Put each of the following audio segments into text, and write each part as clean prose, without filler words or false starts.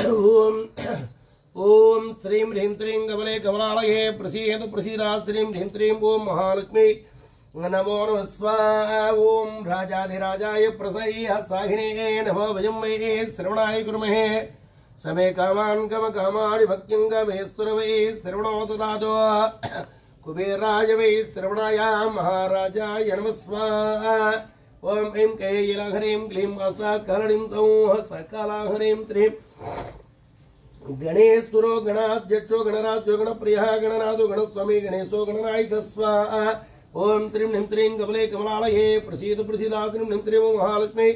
ओम ओम श्रीं ह्रीं श्रीं कमले कमलालये प्रसीद प्रसीदा श्रीं ह्रीं श्रीं ओम महालक्ष्मी नमो नमः स्वाहा। ओम राजाधिराजाय प्रसह्य साहिने नमो वयं श्रवणाय कुर्महे समे कामान् कामानि भक्तिं गमेश्वर वै श्रवणो ददातु कुबेराय वै श्रवणाय महाराजाय नमः स्वाहा। ओम ऐं कैलाहरीं क्लीं असाकरणीं सौः सकलाहरीं त्रीं गणेशुरो गणाध्यक्षो गणराज्यो गणप्रियः गणनाथो गणस्वामी गणेशो गणनायक स्वाहा। ओम त्रीं ह्रीं श्रीं कमले कमलालये प्रसीद प्रसीदा श्रीं ह्रीं श्रीं महालक्ष्मी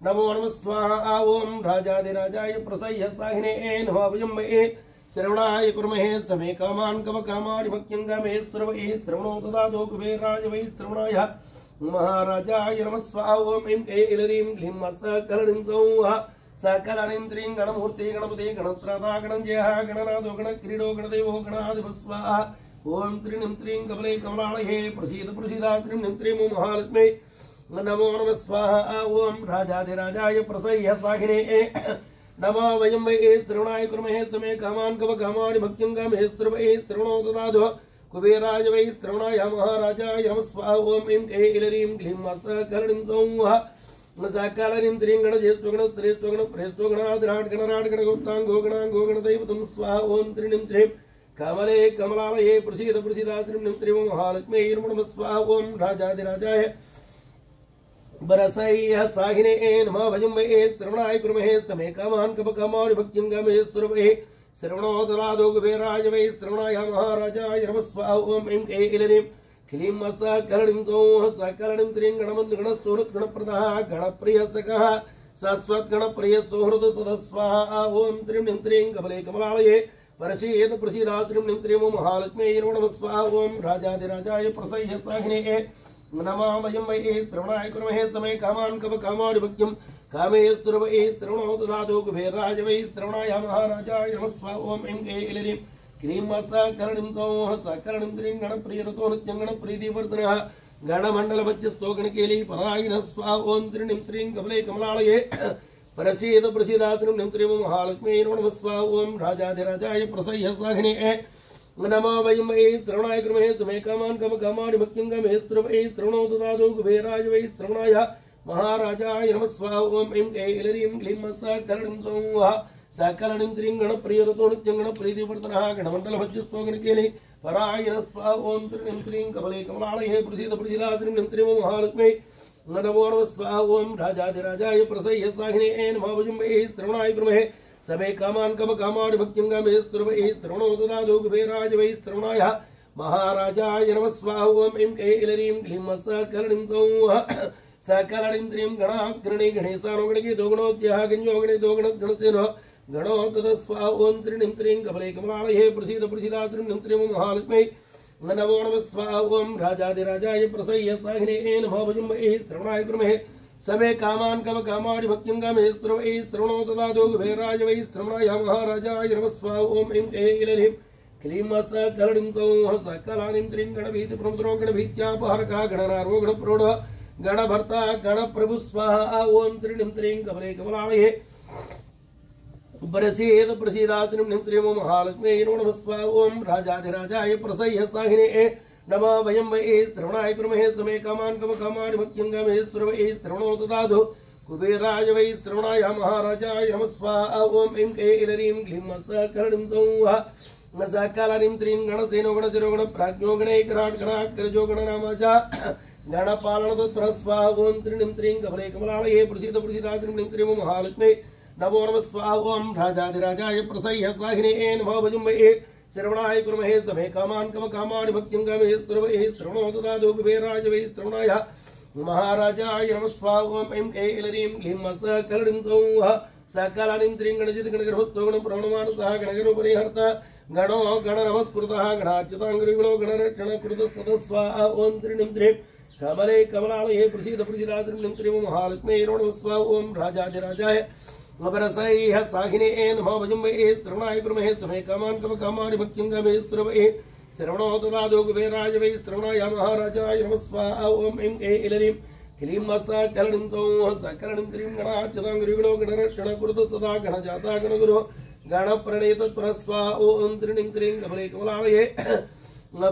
नमो नमः स्वाहा। ओम राजाधिराजाय प्रसह्य साहिने नमो वयं श्रवणाय कुर्महे समे कामान् कामानि भक्तिं गमेश्वर वै श्रवणो ददातु कुबेराय वै श्रवणाय महाराजाय नमः स्वाहा। ओम ऐं कैलाहरीं क्लीं सकलनीं सौः सकलनीं त्रीं गणमूर्ति गणपति गणत्राता गणजयः गणनाथो गणक्रीडो गणदेवो गणाधिपः स्वाहा। ओम त्रीं ह्रीं श्रीं कमले कमलालये प्रसीद प्रसीदा श्रीं ह्रीं श्रीं महालक्ष्मी नमो नमः स्वाहा। ओम राजाधिराजाय प्रसह्य साहिने नमो वयं वै श्रवणाय कुर्महे समे कामान् कामानि भक्तिं गमेश्वर वै श्रवणो ददातु कुबेराय वै श्रवणाय महाराजाय नमः स्वाहा। ओम ऐं कैलाहरीं क्लीं सकलनीं सौः सकलनीं त्रीं गणज्येष्ठो गणश्रेष्ठो गणप्रेष्ठो गणाधिराट् गणराट् गणगोप्ताङ्गो गणाङ्गो गणदैवतं स्वाहा। ओम त्रीं ह्रीं श्रीं कमले कमलालये प्रसीद प्रसीदा श्रीं ह्रीं श्रीं महालक्ष्मी नमो नमः स्वाहा। ओम राजाधिराजाय बरसह्य साहिने नमो वयं वै श्रवणाय कुर्महे समे कामान् कामानि भक्तिं गमेश्वर वै श्रवणो ददातु कुबेराय वै श्रवणाय महाराजाय नमः स्वाहा। ओम ऐं कैलाहरीं क्लीं सकलनीं सौः सकलनीं त्रीं गणबन्धु गणस्वरूप गणप्रदः गणप्रिय सकः शाश्वत गणप्रिय सुहृद सदस्वाहा। ओम त्रीं ह्रीं श्रीं कमले कमलालये प्रसीद प्रसीदा श्रीं ह्रीं श्रीं महालक्ष्मी नमो नमः स्वाहा। ओम राजाधिराजाय प्रसह्य साहिने नमो वयं वै श्रवणाय कुर्महे समे कामान् कामानि भक्तिं कामेश्वर वै श्रवणो ददातु कुबेराय वै श्रवणाय महाराजाय नमः स्वाहा। ओम ऐं कैलाहरीं क्लीं सकलनीं सौः सकलनीं त्रीं गणप्रियरतो नित्यं गणप्रीतिवर्धनः गणमण्डलमध्यस्थो गणकेली परायणः स्वाहा। ओम त्रीं ह्रीं श्रीं कमले कमलालये प्रसीद प्रसीदा श्रीं ह्रीं श्रीं महालक्ष्मी नमो नमः स्वाहा। ओम राजाधिराजाय प्रसह्य साहिने नमो वयं वै श्रवणाय कुर्महे समे कामान् कामानि भक्तिं गमेश्वर वै श्रवणो ददातु कुबेराय वै श्रवणाय महाराजाय नमः स्वाहा। ओम ऐं कैलाहरीं क्लीं सकलनीं सौः सकलनीं त्रीं गणप्रियरतो नित्यं गणप्रीतिवर्धनः गणमण्डलमध्यस्थो गणकेली परायणः स्वाहा। ओम त्रीं ह्रीं श्रीं कमले कमलालये प्रसीद प्रसीदा श्रीं ह्रीं श्रीं महालक्ष्मी नमो नमः स्वाहा। ओम राजाधिराजाय प्रसह्य साहिने नमो वयं वै श्रवणाय कुर्महे समे कामान् कामानि भक्तिं गमेश्वर वै श्रवणो ददातु कुबेराय वै श्रवणाय महाराजाय नमः स्वाहा। ओम ऐं कैलाहरीं क्लीं सकलनीं सौः सकलनीं त्रीं गणाग्रणी गणेशानो गणगीतो गणोत्यः गणो गणेतो गणसेनो गणो तदस्वाहा। ओम त्रीं ह्रीं श्रीं कमले कमलालये प्रसीद प्रसीदा श्रीं ह्रीं श्रीं महालक्ष्मी नमो नमः स्वाहा। ओम राजाधिराजाय प्रसह्य साहिने नमो वयं वै श्रवणाय कुर्महे समे कामान् कामानि भक्तिं गमेश्वर वै श्रवणो ददातु कुबेराय वै श्रवणाय महाराजाय नमः स्वाहा। ओम ऐं कैलाहरीं क्लीं सकलनीं सौः सकलानीं त्रीं गणभीतिप्रमुद्रो गणभीत्यापहरकः गणनारो गणप्रोढः गणभर्ता गणप्रभु स्वाहा। ओम त्रीं ह्रीं श्रीं कमले कमलालये प्रसीद प्रसीदा श्रीं ह्रीं श्रीं महालक्ष्मी नमो नमः स्वाहा। ओम राजाधिराजाय प्रसह्य साहिने नमो वयं वै श्रवणाय कुर्महे समे कामान् कामानि भक्तिं गमेश्वर वै श्रवणो ददातु कुबेराय वै श्रवणाय महाराजाय नमः स्वाहा। ओम ऐं कैलाहरीं क्लीं सकलनीं सौः सकलनीं त्रीं गणसेनो गणचरो गणप्राज्ञो गणैकराट् गणाग्रजो गणनामच गणपालनतत्परः स्वाहा। ओम त्रीं ह्रीं श्रीं कमले कमलालये प्रसीद प्रसीदा श्रीं ह्रीं श्रीं महालक्ष्मी नमो नमः स्वाहा। ओम राजाधिराजाय प्रसह्य साहिने नमो वयं वै श्रवणाय कुर्महे समे कामान् कामानि भक्तिं गमेश्वर वै श्रवणो ददातु कुबेराय वै श्रवणाय महाराजाय नमः स्वाहा। ओम ऐं कैलाहरीं क्लीं सकलनीं सौः सकलनीं त्रीं गणजित गणगर्भस्थो गणप्रवणमानसः गणगणोपरिहर्ता गणो गणनमस्कृतः गणाच्युताङ्गुरिगुणो गणरक्षणकृतः सदस्वाहा। ओम त्रीं ह्रीं श्रीं कमले कमलालये प्रसीद प्रसीदा श्रीं ह्रीं श्रीं महालक्ष्मी नमो नमः स्वाहा। ओम राजाधिराजाय बरसह्य साहिने नमो वयं वै श्रवणाय कुर्महे समे कामान् कामानि भक्तिं गमेश्वर वै श्रवणो ददातु कुबेराय वै श्रवणाय महाराजाय नमः स्वाहा। ओम ऐं कैलाहरीं क्लीं सकलनीं सौः सकलनीं क्लीं गणाच्युताङ्गुरुगणो गणरक्षण कुरुत सदा गणजाता गणगुरो गणप्रणेत पुनस्वा ॐ त्रीणीं श्रीं कमले कमलालये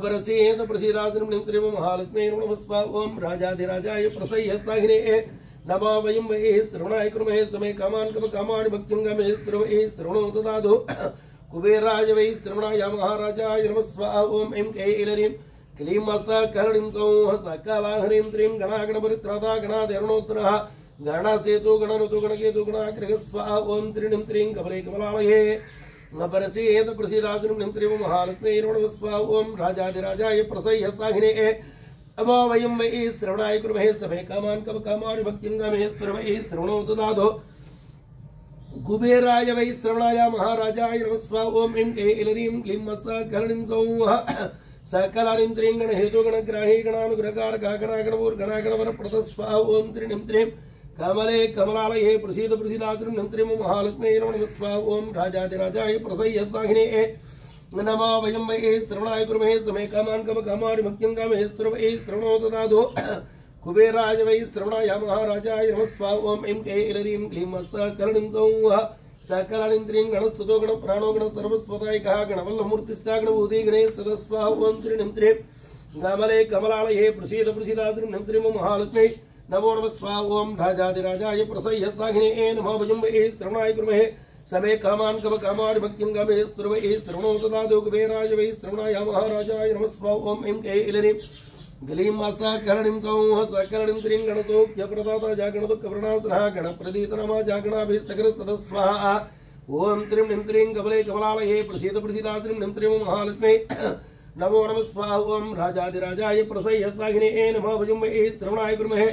परसेत प्रसीदाश्रीं श्रीं महालक्ष्मी नमः स्वा ॐ राजाधिराजाय प्रसह्य साहिने नमो वयं वै श्रवणाय कुर्महे समे कामान् कामाणि भक्तिं गमे श्रवै श्रवणो ददातु कुबेराय वै श्रवणाय महाराजाय नमः स्वा ॐ ऐं कैलरीं क्लीं सकलनीं सौः सकलाहरीं त्रीं गणागणपरित्राता गणाधरणोत्तरः गणासेतु गणनुतु गणकेतु गणाग्रह स्वा ॐ त्रीणीं श्रीं कमले कमलालये परसेत प्रसीदाश्रीं श्रीं महालक्ष्मी नमः स्वा ॐ राजाधिराजाय प्रसह्य साहिने अमो वयं वै श्रवणाय कुर्महे समे कामान् कामाणि भक्तिं गमे श्रवै श्रवणो ददातु कुबेराय वै श्रवणाय महाराजाय नमः स्वा ॐ ऐं कैलरीं क्लीं सकलनीं सौः सकलानीं त्रीं गणहेतु गणग्राही गणानुग्रहकारका गणागणवरप्रद स्वा ॐ त्रीणीं त्रीं कमले कमलालये प्रसीद प्रसीदाश्रीं श्रीं महालक्ष्मी नमः स्वा ॐ राजाधिराजाय प्रसह्य साहिने नमो वयं वै श्रवणाय कुर्महे समे कामान् कामाणि भक्तिं गमे श्रवै श्रवणो ददातु कुबेराय वै श्रवणाय महाराजाय नमः स्वा ॐ ऐं कैलरीं क्लीं सकलनीं सौः सकलानीं त्रीं गणस्तुतो गणप्राणो गणसर्वस्वतायिकः गणवल्लभमूर्तिश्च गणभूति गणेशतः स्वा ॐ त्रीणीं त्रीं कमले कमलालये प्रसीद प्रसीदाश्रीं श्रीं महालक्ष्मी नमो नमः स्वा ॐ राजाधिराजाय प्रसह्य साहिने नमो वयं वै श्रवणाय कुर्महे समे कामान् कामाणि भक्तिं गमे श्रवै श्रवणो ददातु कुबेराय वै श्रवणाय महाराजाय नमः स्वा ॐ ऐं कैलरीं क्लीं सकलनीं सौः सकलनीं त्रीं गणसौख्यप्रदाता जागणदुःखप्रणाशनः गणप्रदीतनमा जागणाभीष्टकरसदः स्वाहा ॐ त्रीणीं त्रीं कमले कमलालये प्रसीद प्रसीदाश्रीं श्रीं महालक्ष्मी नमो नमः स्वा ॐ राजाधिराजाय प्रसह्य साहिने नमो वयं वै श्रवणाय कुर्महे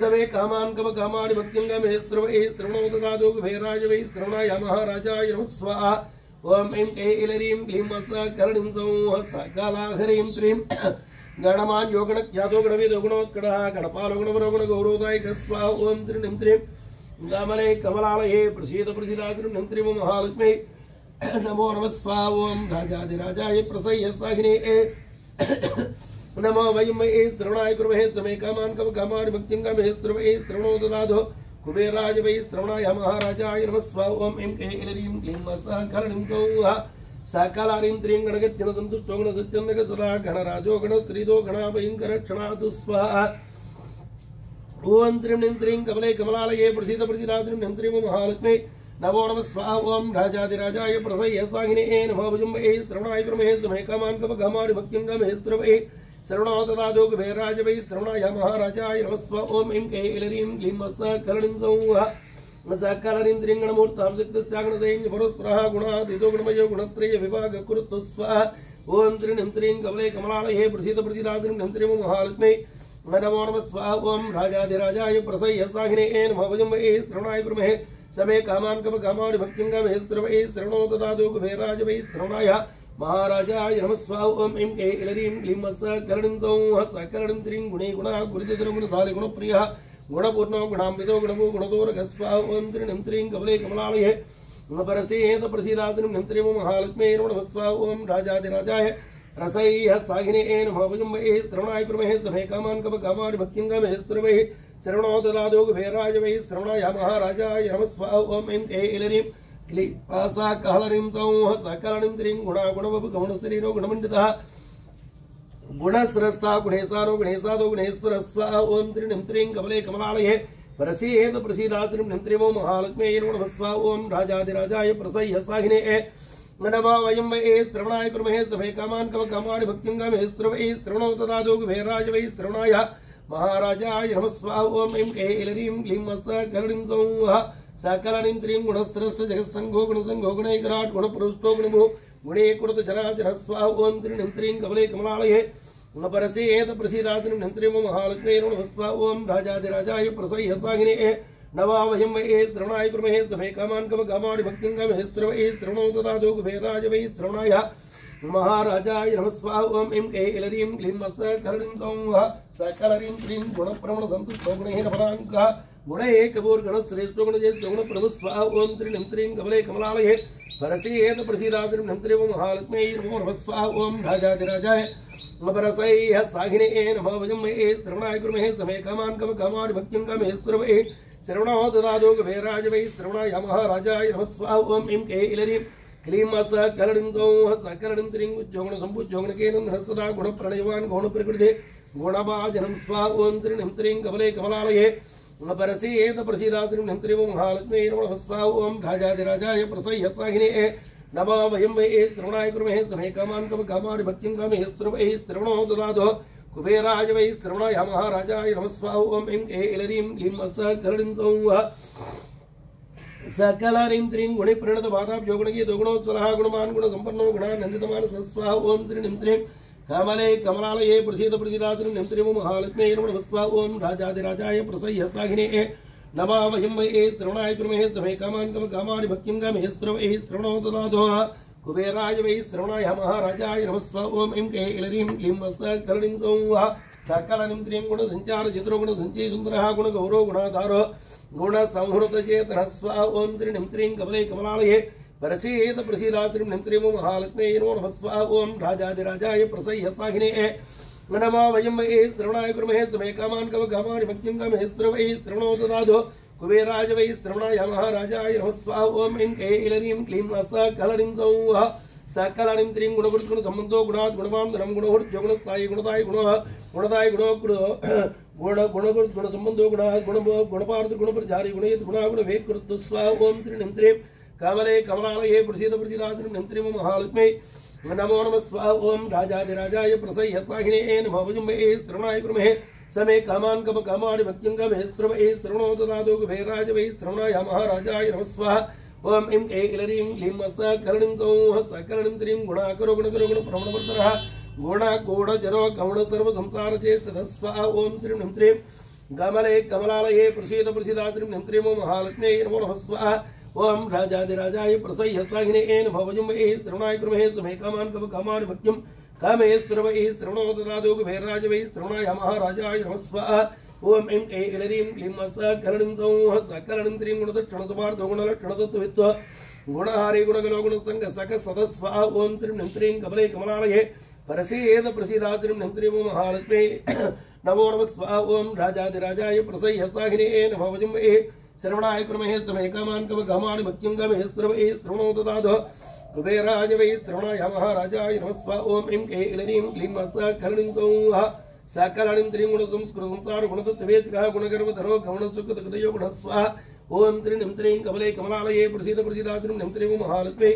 समे कामान् कामाणि भक्तिं गमे श्रवै श्रवणो ददातु कुबेराय वै श्रवणाय महाराजाय नमः स्वाहा ॐ ऐं कैलरीं क्लीं सकलनीं सौः सकलाहरीं त्रीं गणमान्यो गणख्यातो गणवेदो गुणोत्कटः गणपालो गणवरो गणगौरवदायिकः स्वाहा ॐ त्रीणीं त्रीं कमले कमलालये प्रसीद प्रसीदाश्रीं श्रीं महालक्ष्मी नमो नमः स्वा ॐ राजाधिराजाय प्रसह्य साहिने नमो वयं वै श्रवणाय कुर्महे समे कामान् कामाणि भक्तिं गमे श्रवै श्रवणो ददातु कुबेराय वै श्रवणाय महाराजाय नमः स्वा ॐ ऐं कैलरीं क्लीं सकलनीं सौः सकलानीं त्रीं गणगच्छन सन्तुष्टो गणसत्यन्दक सदा गणराजो गणश्रीदो गणाभयङ्करक्षणातु स्वाहा ॐ त्रीणीं त्रीं कमले कमलालये प्रसीद प्रसीदाश्रीं श्रीं महालक्ष्मी नमो नमः स्वा ॐ राजाधिराजाय प्रसह्य साहिने नमो वयं वै श्रवणाय कुर्महे समे कामान् कामाणि भक्तिं गमे श्रवै श्रवणो ददातु कुबेराय वै श्रवणाय महाराजाय नमः स्वा ॐ ऐं कैलरीं क्लीं सकलनीं सौः सकलनीं त्रीं गणमूर्तां शक्तिश्चागणसैन्य परस्परः गुणातीतो गुणमयो गुणत्रय विभाग कुरुतु स्वाहा ॐ त्रीणीं त्रीं कमले कमलालये प्रसीद प्रसीदाश्रीं श्रीं महालक्ष्मी नमो नमः स्वा ॐ राजाधिराजाय प्रसह्य साहिने नमो वयं वै श्रवणाय कुर्महे समे कामान् कामाणि भक्तिं गमे श्रवै श्रवणो ददातु कुबेराय वै श्रवणाय महाराजाय नमः स्वा ॐ ऐं कैलरीं क्लीं सकलनीं सौः सकलनीं त्रीं गुणे गुणः गुणितगुणशाली गुणप्रियः गुणपूर्णो गुणामृतो गुणभो गुणदोरकः स्वाहा ॐ त्रीणीं त्रीं कमले कमलालये परसेत प्रसीदाश्रीं श्रीं महालक्ष्मी नमः स्वा ॐ राजाधिराजाय रसह्य साहिने नमो वयं वै श्रवणाय कुर्महे समे कामान् कामाणि भक्तिं गमे श्रवै श्रवणो ददातु कुबेराय वै श्रवणाय महाराजाय नमः स्वा ॐ ऐं कैलरीं क्लीं सकलनीं सौः सकलनीं त्रीं गुणागुणवपु गौणशरीरो गुणमण्डितः गुणस्रष्टा गुणेशानो गणेशादो गुणेश्वरः स्वाहा ॐ त्रीणीं त्रीं कमले कमलालये परसेत प्रसीदाश्रीं श्रीं महालक्ष्मी नमः स्वा ॐ राजाधिराजाय प्रसह्य साहिने नमो वयं वै श्रवणाय कुर्महे समे कामान् कामाणि भक्तिं गमे श्रवै श्रवणो ददातु कुबेराय वै श्रवणाय महाराजाय नमः स्वा ॐ ऐं कैलरीं क्लीं सकलनीं सौः सकलनीं त्रीं गुणश्रेष्ठ जगत्संघो गुणसंघो गुणैकराट् गुणपुरुषो गुणभो गुणे कुरुत जराचरः स्वाहा ॐ त्रीणीं त्रीं कमले कमलालये परसेत प्रसीदाश्रीं श्रीं महालक्ष्मी नमः स्वा ॐ राजाधिराजाय प्रसह्य साहिने नमो वयं वै श्रवणाय कुर्महे समे कामान् कामाणि भक्तिं गमे श्रवै श्रवणो ददातु कुबेराय वै श्रवणाय महाराजाय नमः स्वा ॐ ऐं कैलरीं क्लीं सकलनीं सौः सकलनीं त्रीं गुणप्रवण सन्तुष्टो गुणेन फलाङ्कः गुण एकपूर्गणश्रेष्ठो गुणज्येष्ठो गुणप्रभुः स्वाहा ॐ त्रीणीं त्रीं कमले कमलालये परसेत प्रसीदाश्रीं श्रीं महालक्ष्मी नमो नमः स्वाहा ॐ राजाधिराजाय परसैः साहिने नमः वजम्महे श्रवणाय कुर्महे समे कामान् कामानि भक्तिं कामेश्वरवे श्रवणो ददातु कुबेराजवै श्रवणाय महाराजाय नमः स्वाहा ओम ऐं ऐलरीं क्लीं सकलडिं सौः सकलडिं त्रीं उज्जोगण सम्बुज्जोगणकेन सदा गुणप्रणयवान् गुणप्रकृते गुणभाजनं स्वाहा ओम त्रीं त्रीं कमले कमलालये परसीयेत प्रसीदात्रीं त्रीं महालक्ष्मी नमः स्वाहा ओम राजाधिराजाय प्रसह्य साहिने नमः वयं वै श्रवणाय कुर्महे समे कामान् कामानि भक्तिं कामेश्वरवे श्रवणो ददातु कुबेराज वै श्रवणाय महाराजाय नमः स्वाहा ओम ऐं ऐलरीं क्लीं सकलडिं सौः सकलरीं त्रीं गुणिप्रणत बाधाभ्यो गुणगे दोगुणोत्सलः गुणवान् गुणसम्पन्नो गुणानन्दितमान् स्वाहा ओम त्रीं त्रीं कमले कमलालये प्रसीद प्रसीदात्रीं त्रीं महालक्ष्मी नमः स्वाहा ओम राजाधिराजाय प्रसह्य साहिने नमः वयं वै श्रवणाय कुर्महे समे कामान् कामानि भक्तिं कामेश्वरवे श्रवणो ददातु कुबेराय वै श्रवणाय महाराजाय नमः स्वाहा ओम ऐं ऐलरीं क्लीं सकलडिं सौः सकलनिं त्रीं गुणसञ्चार चित्रो गुणसञ्चय सुन्दरः गुणगौरो गुणाधारो गुणसंहृतचेतनः स्वाहा ओम त्रीं त्रीं कमले कमलालये परसीयेत प्रसीदात्रीं त्रीं महालक्ष्मी नमः स्वाहा ओम राजाधिराजाय प्रसह्य साहिने नमः वयं वै श्रवणाय कुर्महे समे कामान् कामानि भक्तिं कामेश्वरवे श्रवणो ददातु कुबेराज वै श्रवणाय महाराजाय नमः स्वाहा ओम ऐं ऐलरीं क्लीं सकलडिं सौः सकलडिं त्रीं गुणकृत्गुण सम्बन्धो गुणात् गुणवान् धनं गुणहृत् गुणस्थायि गुणदाय गुणदाय गुणकृत् गुण सम्बन्धो गुणात् गुणपार्थ गुणप्रचारि गुणयत् गुणागुण वेकृत् स्वाहा ओम त्रीं त्रीं कमले कमलालये प्रसीद प्रसीदात्रीं त्रीं महालक्ष्मी नमो नमः स्वाहा ओम राजाधिराजाय प्रसह्य साहिने नमः वयं वै श्रवणाय कुर्महे समे कामान् कामानि भक्तिं कामेश्वरवे श्रवणो ददातु कुबेराज वै श्रवणाय महाराजाय नमः स्वाहा ओम ऐं ऐलरीं क्लीं सकलडिं सौः सकलडिं त्रीं गुणाकरो गुणकरो गुणप्रवणवर्धनः गुणगूढचरो गौण सर्वसंसारचेष्टतः स्वाहा ओम त्रीं त्रीं कमले कमलालये प्रसीद प्रसीदात्रीं त्रीं महालक्ष्मी नमो नमः स्वाहा ओम राजाधिराजाय प्रसह्य साहिने नमः वयं वै श्रवणाय कुर्महे समे कामान् कामानि भक्तिं कामेश्वरवे श्रवणो ददातु कुबेराज वै श्रवणाय महाराजाय नमः स्वाहा ओम ऐं ऐलरीं क्लीं सकलडिं सौः सकलडिं त्रीं गुणदक्षिणतुमार्धो गुणलक्षणतत्त्ववित्व गुणहारे गुणगलो गुणसङ्ग सक सदस्वाहा ओम त्रीं त्रीं कमले कमलालये परसीयेत प्रसीदात्रीं त्रीं महालक्ष्मी नमो नमः स्वाहा ओम राजाधिराजाय प्रसह्य साहिने नमः वयं वै श्रवणाय कुर्महे समे कामान् कामानि भक्तिं कामेश्वरवे श्रवणो ददातु कुबेराज वै श्रवणाय महाराजाय नमः स्वाहा ओम ऐं ऐलरीं क्लीं सकलडिं सौः सकलडिं त्रीं गुणसंस्कृतसंसार गुणतत्त्ववेचकः गुणगर्वधरो गौणसुखदयो गुणस्वाहा ओम त्रीं त्रीं कमले कमलालये प्रसीद प्रसीदात्रीं त्रीं महालक्ष्मी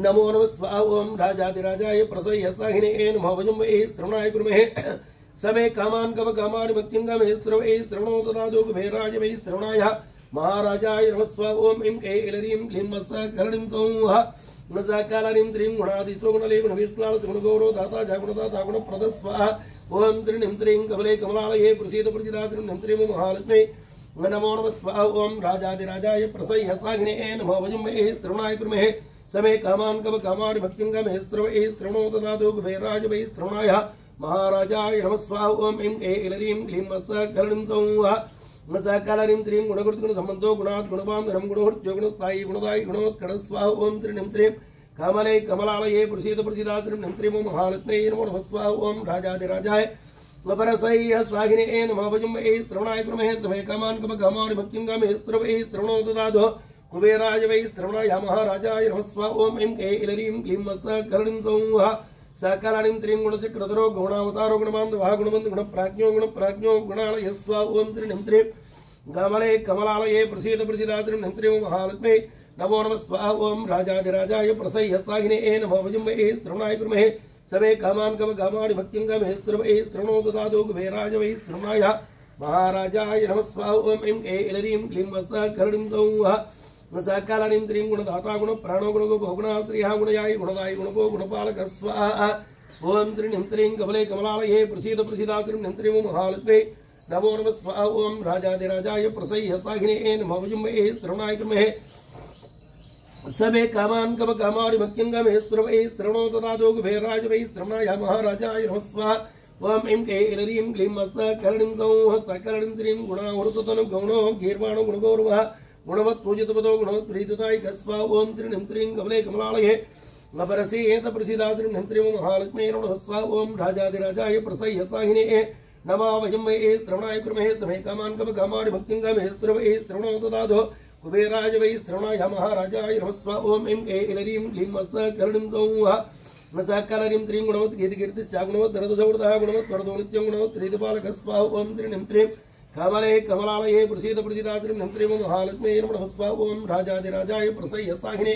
नमो नमः स्वाहा ओम राजाधिराजाय प्रसह्य साहिने नमः वयं वै श्रवणाय कुर्महे समे कामान् कामानि भक्तिं कामेश्वरवे श्रवणो ददातु कुबेराज वै श्रवणाय महाराजाय नमः स्वाहा ओम ऐं ऐलरीं क्लीं सकलडिं सौः सकलडिं त्रीं गुणादिशो गुणले गुणविश्लाल गुणगौरो दाता जागुणदाता गुणप्रद स्वाहा ओम त्रीं त्रीं कमले कमलालये प्रसीद प्रसीदात्रीं त्रीं महालक्ष्मी नमो नमः स्वाहा ओम राजाधिराजाय प्रसह्य साहिने नमः वयं वै श्रवणाय कुर्महे समे कामान् कामानि भक्तिं कामेश्वरवे श्रवणो ददातु कुबेराज वै श्रवणाय महाराजाय नमः स्वाहा ओम ऐं ऐलरीं क्लीं सकलडिं सौः सकलडिं त्रीं गुणकृत्गुण सम्बन्धो गुणात् गुणवान् धनं गुणहृत् गुणस्थायि गुणदाय गुणोत्कट स्वाहा ओम त्रीं त्रीं कमले कमलालये प्रसीद प्रसीदात्रीं त्रीं महालक्ष्मी नमो नमः स्वाहा ओम राजाधिराजाय परसह्य साहिने नमः वयं वै श्रवणाय कुर्महे समे कामान् कामानि भक्तिं कामेश्वरवे श्रवणो ददातु कुबेराज वै श्रवणाय महाराजाय नमः स्वाहा ओम ऐं ऐलरीं क्लीं सकलडिं सौः सकलडिं त्रीं गुणचक्रधरो गुणावतारो गुणबान्धवः गुणबन्धु गुणप्राज्ञो गुणालय स्वाहा ओम त्रीं त्रीं कमले कमलालये प्रसीद प्रसीदात्रीं त्रीं महालक्ष्मी नमो नमः स्वाहा ओम राजाधिराजाय प्रसह्य साहिने नमः वयं वै श्रवणाय कुर्महे समे कामान् कामानि भक्तिं कामेश्वरवे श्रवणो ददातु कुबेराज वै श्रवणाय महाराजाय नमः स्वाहा ओम ऐं ऐलरीं क्लीं सकलडिं सौः सकलडिं त्रीं गुणदाता गुणप्राणो गुणगो गुणाश्रियः गुणयाय गुणदाय गुणगो गुणपालक स्वाहा ओम त्रीं त्रीं कमले कमलालये प्रसीद प्रसीदात्रीं त्रीं महालक्ष्मी नमो नमः स्वाहा ओम राजाधिराजाय प्रसह्य साहिने नमः वयं वै श्रवणाय कुर्महे समे कामान् कामानि भक्तिं कामेश्वरवे श्रवणो ददातु कुबेराज वै श्रवणाय महाराजाय नमः स्वाहा ओम ऐं ऐलरीं क्लीं सकलडिं सौः सकलडिं त्रीं गुणावृततनु गौणो गीर्वाणो गुणगौरवः गुणवत् पूजितपदो गुणवत् प्रीतदायिक स्वाहा ओम त्रीं त्रीं कमले कमलालये अपरसेत प्रसीदात्रिं नन्त्रिं महालक्ष्मी नमः स्वाहा ओम राजाधिराजाय प्रसह्य साहिने नमा वयं वै श्रवणाय कुर्महे समे कामान् कामानि भक्तिं कामे श्रवणे श्रवणो ददातु कुबेराय वै श्रवणाय महाराजाय नमः स्वाहा ओम ऐं ऐलरीं क्लीं मस्करणीं सौः मसाकलरीं त्रीं गुणवत् कीर्तिकीर्तिश्च गुणवत् रथसौर्धः गुणवत् वरदो नित्यं गुणवत् त्रिदिपालकः स्वाहा ओम त्रीं त्रीं कमले कमलालये प्रसीद प्रसीदात्रिं नन्त्रिं महालक्ष्मी नमः स्वाहा ओम राजाधिराजाय प्रसह्य साहिने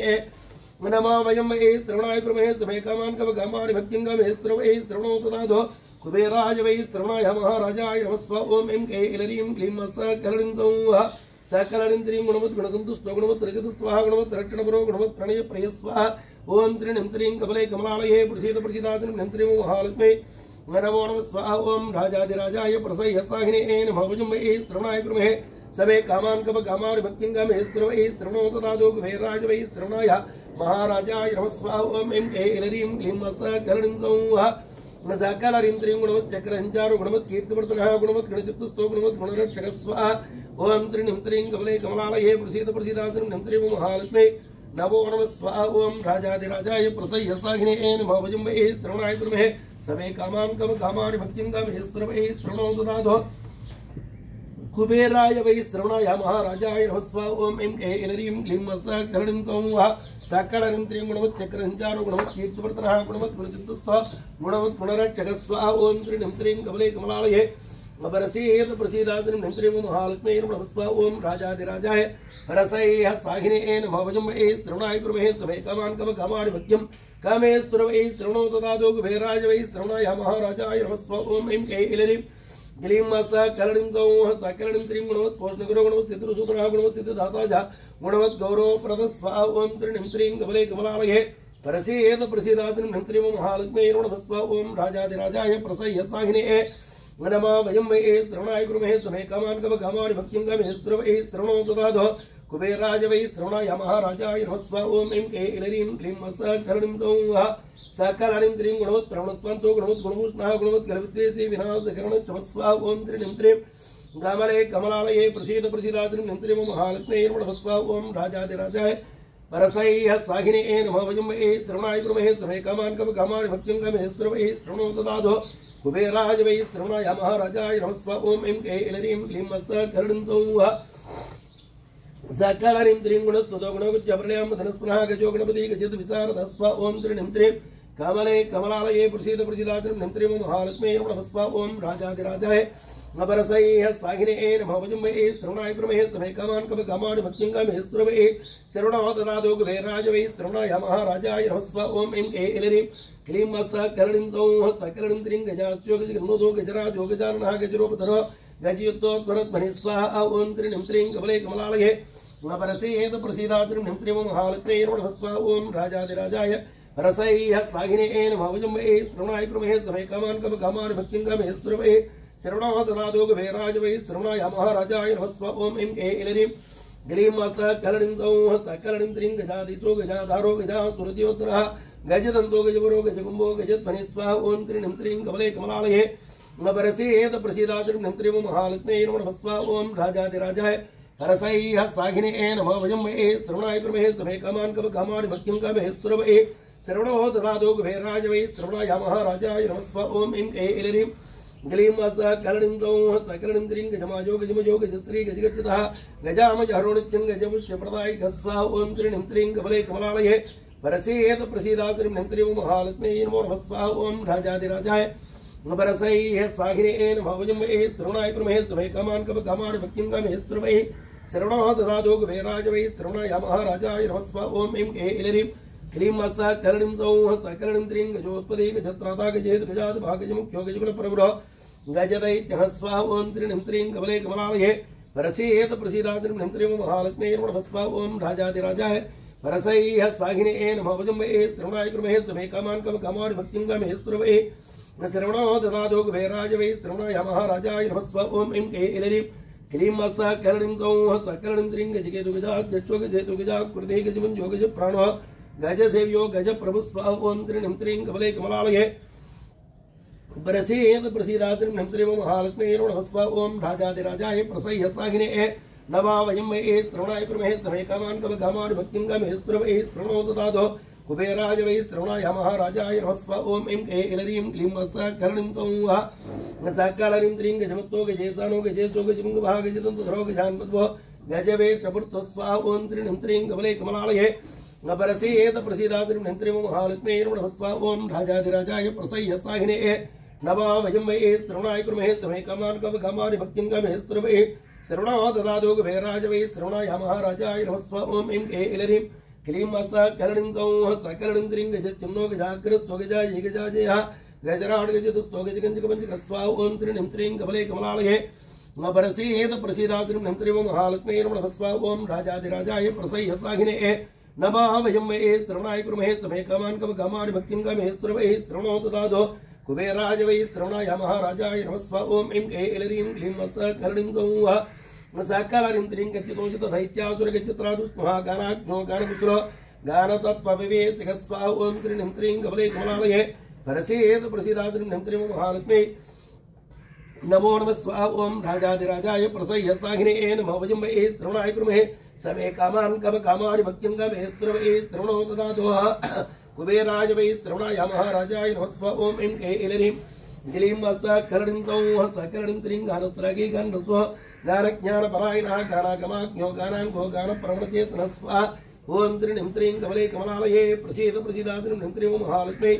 नमा वयं वै श्रवणाय कुर्महे समे कामान् कामानि भक्तिं कामे श्रवणे श्रवणो ददातु कुबेराय वै श्रवणाय महाराजाय नमः स्वाहा ओम ऐं ऐलरीं क्लीं मस्करणीं सौः सकलनीं त्रीं गुणवत् गुणसन्तुष्टो गुणवत् रजतः स्वाहा गुणवत् रक्षणपरो गुणवत् प्रणय प्रिय स्वाहा ओम त्रीं त्रीं कमले कमलालये प्रसीद प्रसीदात्रिं नन्त्रिं महालक्ष्मी नमो नमः स्वाहा ओम राजाधिराजाय प्रसह्य साहिने नमः वयं वै श्रवणाय कुर्महे समे कामान् कामानि भक्तिं कामे श्रवणे श्रवणो ददातु कुबेराय वै श्रवणाय महाराजाय नमः स्वाहा ओम ऐं ऐलरीं क्लीं मस्करणीं सौः सकलरीं त्रीं गुणवत् चक्रहञ्चारो गुणवत् कीर्तिवर्धनः गुणवत् गणचित्तस्थो गुणवत् गुणरक्षकः स्वाहा ओम त्रीं त्रीं कमले कमलालये प्रसीद प्रसीदात्रिं नन्त्रिं महालक्ष्मी नमो नमः स्वाहा ओम राजाधिराजाय प्रसह्य साहिने नमः वयं वै श्रवणाय कुर्महे समे कामान् कामानि भक्तिं कामे श्रवणे श्रवणो ददातु कुबेराय वै श्रवणाय महाराजाय नमः स्वाहा ओम ऐं ऐलरीं क्लीं मस्करणीं सौः सकलनीं त्रीं गुणवत् चक्रहञ्चारो गुणवत् कीर्तिवर्धनः गुणवत् गुणचित्तस्थो गुणवत् गुणरक्षकः स्वाहा ओम त्रीं त्रीं कमले कमलालये अपरसेत प्रसीदात्रिं नन्त्रिं महालक्ष्मी नमः स्वाहा ओम राजाधिराजाय रसैः साहिने नमः वयं वै श्रवणाय कुर्महे समे कामान् कामानि भक्तिं कामे श्रवणे श्रवणो ददातु कुबेराय वै श्रवणाय महाराजाय नमः स्वाहा ओम ऐं ऐलरीं क्लीं मस्करणीं सौः सकलनीं त्रीं गुणवत् पोषणगुरो गुणवत् सिद्धसूत्रः गुणवत् सिद्धदाता गुणवत् गौरवप्रदः स्वाहा ओम त्रीं त्रीं कमले कमलालये परसेत प्रसीदात्रिं नन्त्रिं महालक्ष्मी नमः स्वाहा ओम राजाधिराजाय प्रसह्य साहिने नमा वयं वै श्रवणाय कुर्महे समे कामान् कामानि भक्तिं कामे श्रवणे श्रवणो ददातु कुबेराय वै श्रवणाय महाराजाय नमः स्वाहा ओम ऐं ऐलरीं क्लीं मस्करणीं सौः सकलनीं त्रीं गुणवत् प्रवणस्पन्तो गुणवत् गुणभूषणः गुणवत् कलविद्वेषे विनाशकरणः स्वाहा ओम त्रीं त्रीं कमले कमलालये प्रसीद प्रसीदात्रिं नन्त्रिं महालक्ष्मी नमः स्वाहा ओम राजाधिराजाय परसह्य साहिने नमः वयं वै श्रवणाय कुर्महे समे कामान् कामानि भक्तिं कामे श्रवणे श्रवणो ददातु कुबेराय वै श्रवणाय महाराजाय नमः स्वाहा ओम ऐं ऐलरीं क्लीं मस्करणीं सौः सकलनीं त्रीं गुणस्तुतो गुणवच्चप्रलयां धनस्पुनः गजो गणपति गजद् विशारदः स्वाहा ओम त्रीं त्रीं कमले कमलालये प्रसीद प्रसीदात्रिं नन्त्रिं महालक्ष्मी नमः स्वाहा ओम राजाधिराजाय अपरसैः साहिने नमः वयं वै श्रवणाय कुर्महे समे कामान् कामानि भक्तिं कामे श्रवणे श्रवणो ददातु कुबेराय वै श्रवणाय महाराजाय नमः स्वाहा ओम ऐं ऐलरीं क्लीं मस्करणीं सौः सकलनीं त्रीं गजास्यो गजगन्मोदो गजराजो गजाननः गजरोपधरो गजयुक्तोद्भरध्वनिः स्वाहा ओम त्रीं त्रीं कमले कमलालये अपरसेत प्रसीदात्रिं नन्त्रिं महालक्ष्मी नमः स्वाहा ओम राजाधिराजाय रसैः साहिने नमः वयं वै श्रवणाय कुर्महे समे कामान् कामानि भक्तिं कामे श्रवणे श्रवणो ददातु कुबेराय वै श्रवणाय महाराजाय नमः स्वाहा ओम ऐं ऐलरीं क्लीं मस्करणीं सौः सकलनीं त्रीं गजाधीशो गजाधारो गजासुरज्योतिरः गजदन्तो गजवरो गजकुम्भो गजध्वनिः स्वाहा ओम त्रीं त्रीं कमले कमलालये अपरसेत प्रसीदात्रिं नन्त्रिं महालक्ष्मी नमः स्वाहा ओम राजाधिराजाय रसैः साहिने नमः वयं वै श्रवणाय कुर्महे समे कामान् कामानि भक्तिं कामे श्रवणे श्रवणो ददातु कुबेराय वै श्रवणाय महाराजाय नमः स्वाहा ओम ऐं ऐलरीं क्लीं मस्करणीं सौः सकलनीं त्रीं गजमाजो गजमजो गजश्री गजगच्छतः गजामजहरो नित्यं गजपुष्यप्रदायिकः स्वाहा ओम त्रीं त्रीं कमले कमलालये परसेत प्रसीदात्रिं नन्त्रिं महालक्ष्मी नमो नमः स्वाहा ओम राजाधिराजाय अपरसैः साहिने नमः वयं वै श्रवणाय कुर्महे समे कामान् कामानि भक्तिं कामे श्रवणे श्रवणो ददातु कुबेराय वै श्रवणाय महाराजाय नमः स्वाहा ओम ऐं ऐलरीं क्लीं मस्करणीं सौः सकलनीं त्रीं गजोत्पदे गजत्राता गजेत गजात् भागजमुख्यो गजगुणप्रभुरो गजदैत्यः स्वाहा ओम त्रीं त्रीं कमले कमलालये परसेत प्रसीदात्रिं नन्त्रिं महालक्ष्मी नमः स्वाहा ओम राजाधिराजाय परसैः साहिने नमः वयं वै श्रवणाय कुर्महे समे कामान् कामानि भक्तिं कामे श्रवणे श्रवणो ददातु कुबेराय वै श्रवणाय महाराजाय नमः स्वाहा ओम ऐं ऐलरीं क्लीं मस्करणीं सौः सकलनीं त्रीं गजकेतु गजात् जट्टो गजेतु गजात् कृते गजमञ्जो गजप्राणो गजसेव्यो गजप्रभुः स्वाहा ओम त्रीं त्रीं कमले कमलालये परसेत प्रसीदात्रिं नन्त्रिं महालक्ष्मी नमः स्वाहा ओम राजाधिराजाय प्रसह्य साहिने नमा वयं वै श्रवणाय कुर्महे समे कामान् कामानि भक्तिं कामे श्रवणे श्रवणो ददातु कुबेराय वै श्रवणाय महाराजाय नमः स्व ओम ऐं ऐलरीं क्लीं सकलनीं सौः सकलनीं त्रीं गजमत्तो गजेसानो गजेशो गजमुङ्गभा गजदन्तधरो गजान्मध्वो गजवेशपुर्तो स्वाहा ओम त्रीं त्रीं कमले कमलालये परसेत प्रसीदात्रीं नन्त्रीं महालक्ष्मी नमः स्व ओम राजाधिराजाय प्रसह्य साहिने नमामयं वै श्रवणाय कुर्महे समे कामान् कवकामानि भक्तिं गमे स्तुवे श्रवणो ददातु कुबेराय वै श्रवणाय महाराजाय नमः स्व ओम ऐं ऐलरीं क्लीं सकलनीं सौः सकलनीं त्रीं गजचिन्नो गजाग्रस्तो गजायै गजाजयः गजराट् गजदुस्तो गजगञ्जकपञ्चकः स्वाहा ओम त्रीं त्रीं कमले कमलालये परसेत प्रसीदात्रीं नन्त्रीं महालक्ष्मी नमः स्व ओम राजाधिराजाय प्रसह्य साहिने नमामयं वै श्रवणाय कुर्महे समे कामान् कवकामानि भक्तिं गमे स्तुवे श्रवणो ददातु कुबेराय वै श्रवणाय महाराजाय नमः स्व ओम ऐं ऐलरीं क्लीं सकलनीं सौः सकलनीं त्रीं गच्छितोचित दैत्यासुरगच्छित्रादुष्मः गानाग्नो गानकुशलो गानतत्त्वविवेचकः स्वाहा ओम त्रीं त्रीं कमले कमलालये परसेत प्रसीदात्रीं नन्त्रीं महालक्ष्मी नमो नमः स्वाहा ओम राजाधिराजाय प्रसह्य साहिने नमो वयं वै श्रवणाय कुर्महे समे कामान् कवकामानि भक्तिं गमे स्तुवे श्रवणो ददातु कुबेराय वै श्रवणाय महाराजाय नमः स्व ओम ऐं ऐलरीं क्लीं सकलनीं सौः सकलनीं त्रीं गानस्रगी गानरसो गानज्ञानपरायणः गानागमाज्ञो गानाङ्गो गानप्रवणचेतनः स्वाहा ओम त्रीं त्रीं कमले कमलालये प्रसीदात्रीं नन्त्रीं महालक्ष्मी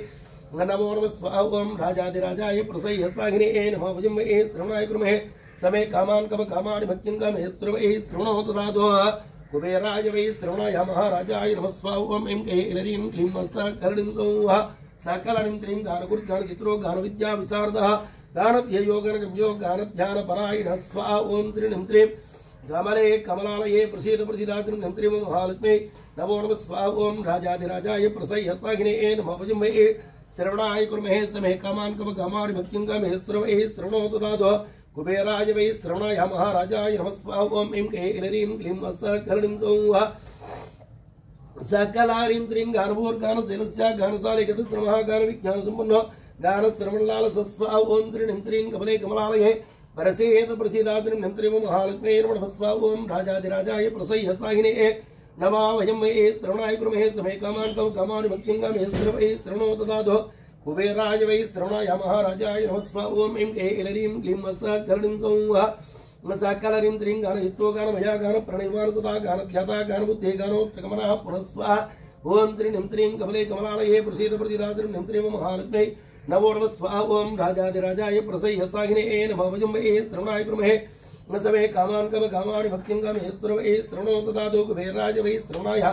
नमो नमः स्वाहा ओम राजाधिराजाय प्रसह्य साहिने नमो वयं वै श्रवणाय कुर्महे समे कामान् कवकामानि भक्तिं गमे स्तुवे श्रवणो ददातु कुबेराय वै श्रवणाय महाराजाय नमः स्व ओम ऐं ऐलरीं क्लीं सकलनीं सौः सकलनीं त्रीं गानकुर्गानचित्रो गानविद्या विशारदः गानध्ययो गानगम्यो गानध्यानपरायणः स्वाहा ओम त्रीं त्रीं कमले कमलालये प्रसीदात्रीं नन्त्रीं महालक्ष्मी नमो नमः स्वाहा ओम राजाधिराजाय प्रसह्य साहिने नमो वयं वै श्रवणाय कुर्महे समे कामान् कवकामानि भक्तिं गमे स्तुवे श्रवणो ददातु कुबेराय वै श्रवणाय महाराजाय नमः स्व ओम ऐं ऐलरीं क्लीं सकलनीं सौः सकलारीं त्रीं गानभूर्गानशैलस्य गानशाले गतश्रमः गानविज्ञानसम्पन्नो गानश्रवणलालसः स्वाहा ओम त्रीं त्रीं कमले कमलालये परसेत प्रसीदात्रीं नन्त्रीं महालक्ष्मी नमः स्व ओम राजाधिराजाय प्रसह्य साहिने नमामयं वै श्रवणाय कुर्महे समे कामान् कवकामानि भक्तिं गमे स्तुवे श्रवणो ददातु कुबेराय वै श्रवणाय महाराजाय नमः स्व ओम ऐं ऐलरीं क्लीं सकलनीं सौः सकलनीं त्रीं गानहितो गानमया गानप्रणयवान् सदा गानध्याता गानबुद्धे गानोत्सकमनः पुनः स्वाहा ओम त्रीं त्रीं कमले कमलालये प्रसीदात्रीं नन्त्रीं महालक्ष्मी नमो नमः स्वाहा ओम राजाधिराजाय प्रसह्य साहिने नमो वयं वै श्रवणाय कुर्महे समे कामान् कवकामानि भक्तिं गमे स्तुवे श्रवणो ददातु कुबेराय वै श्रवणाय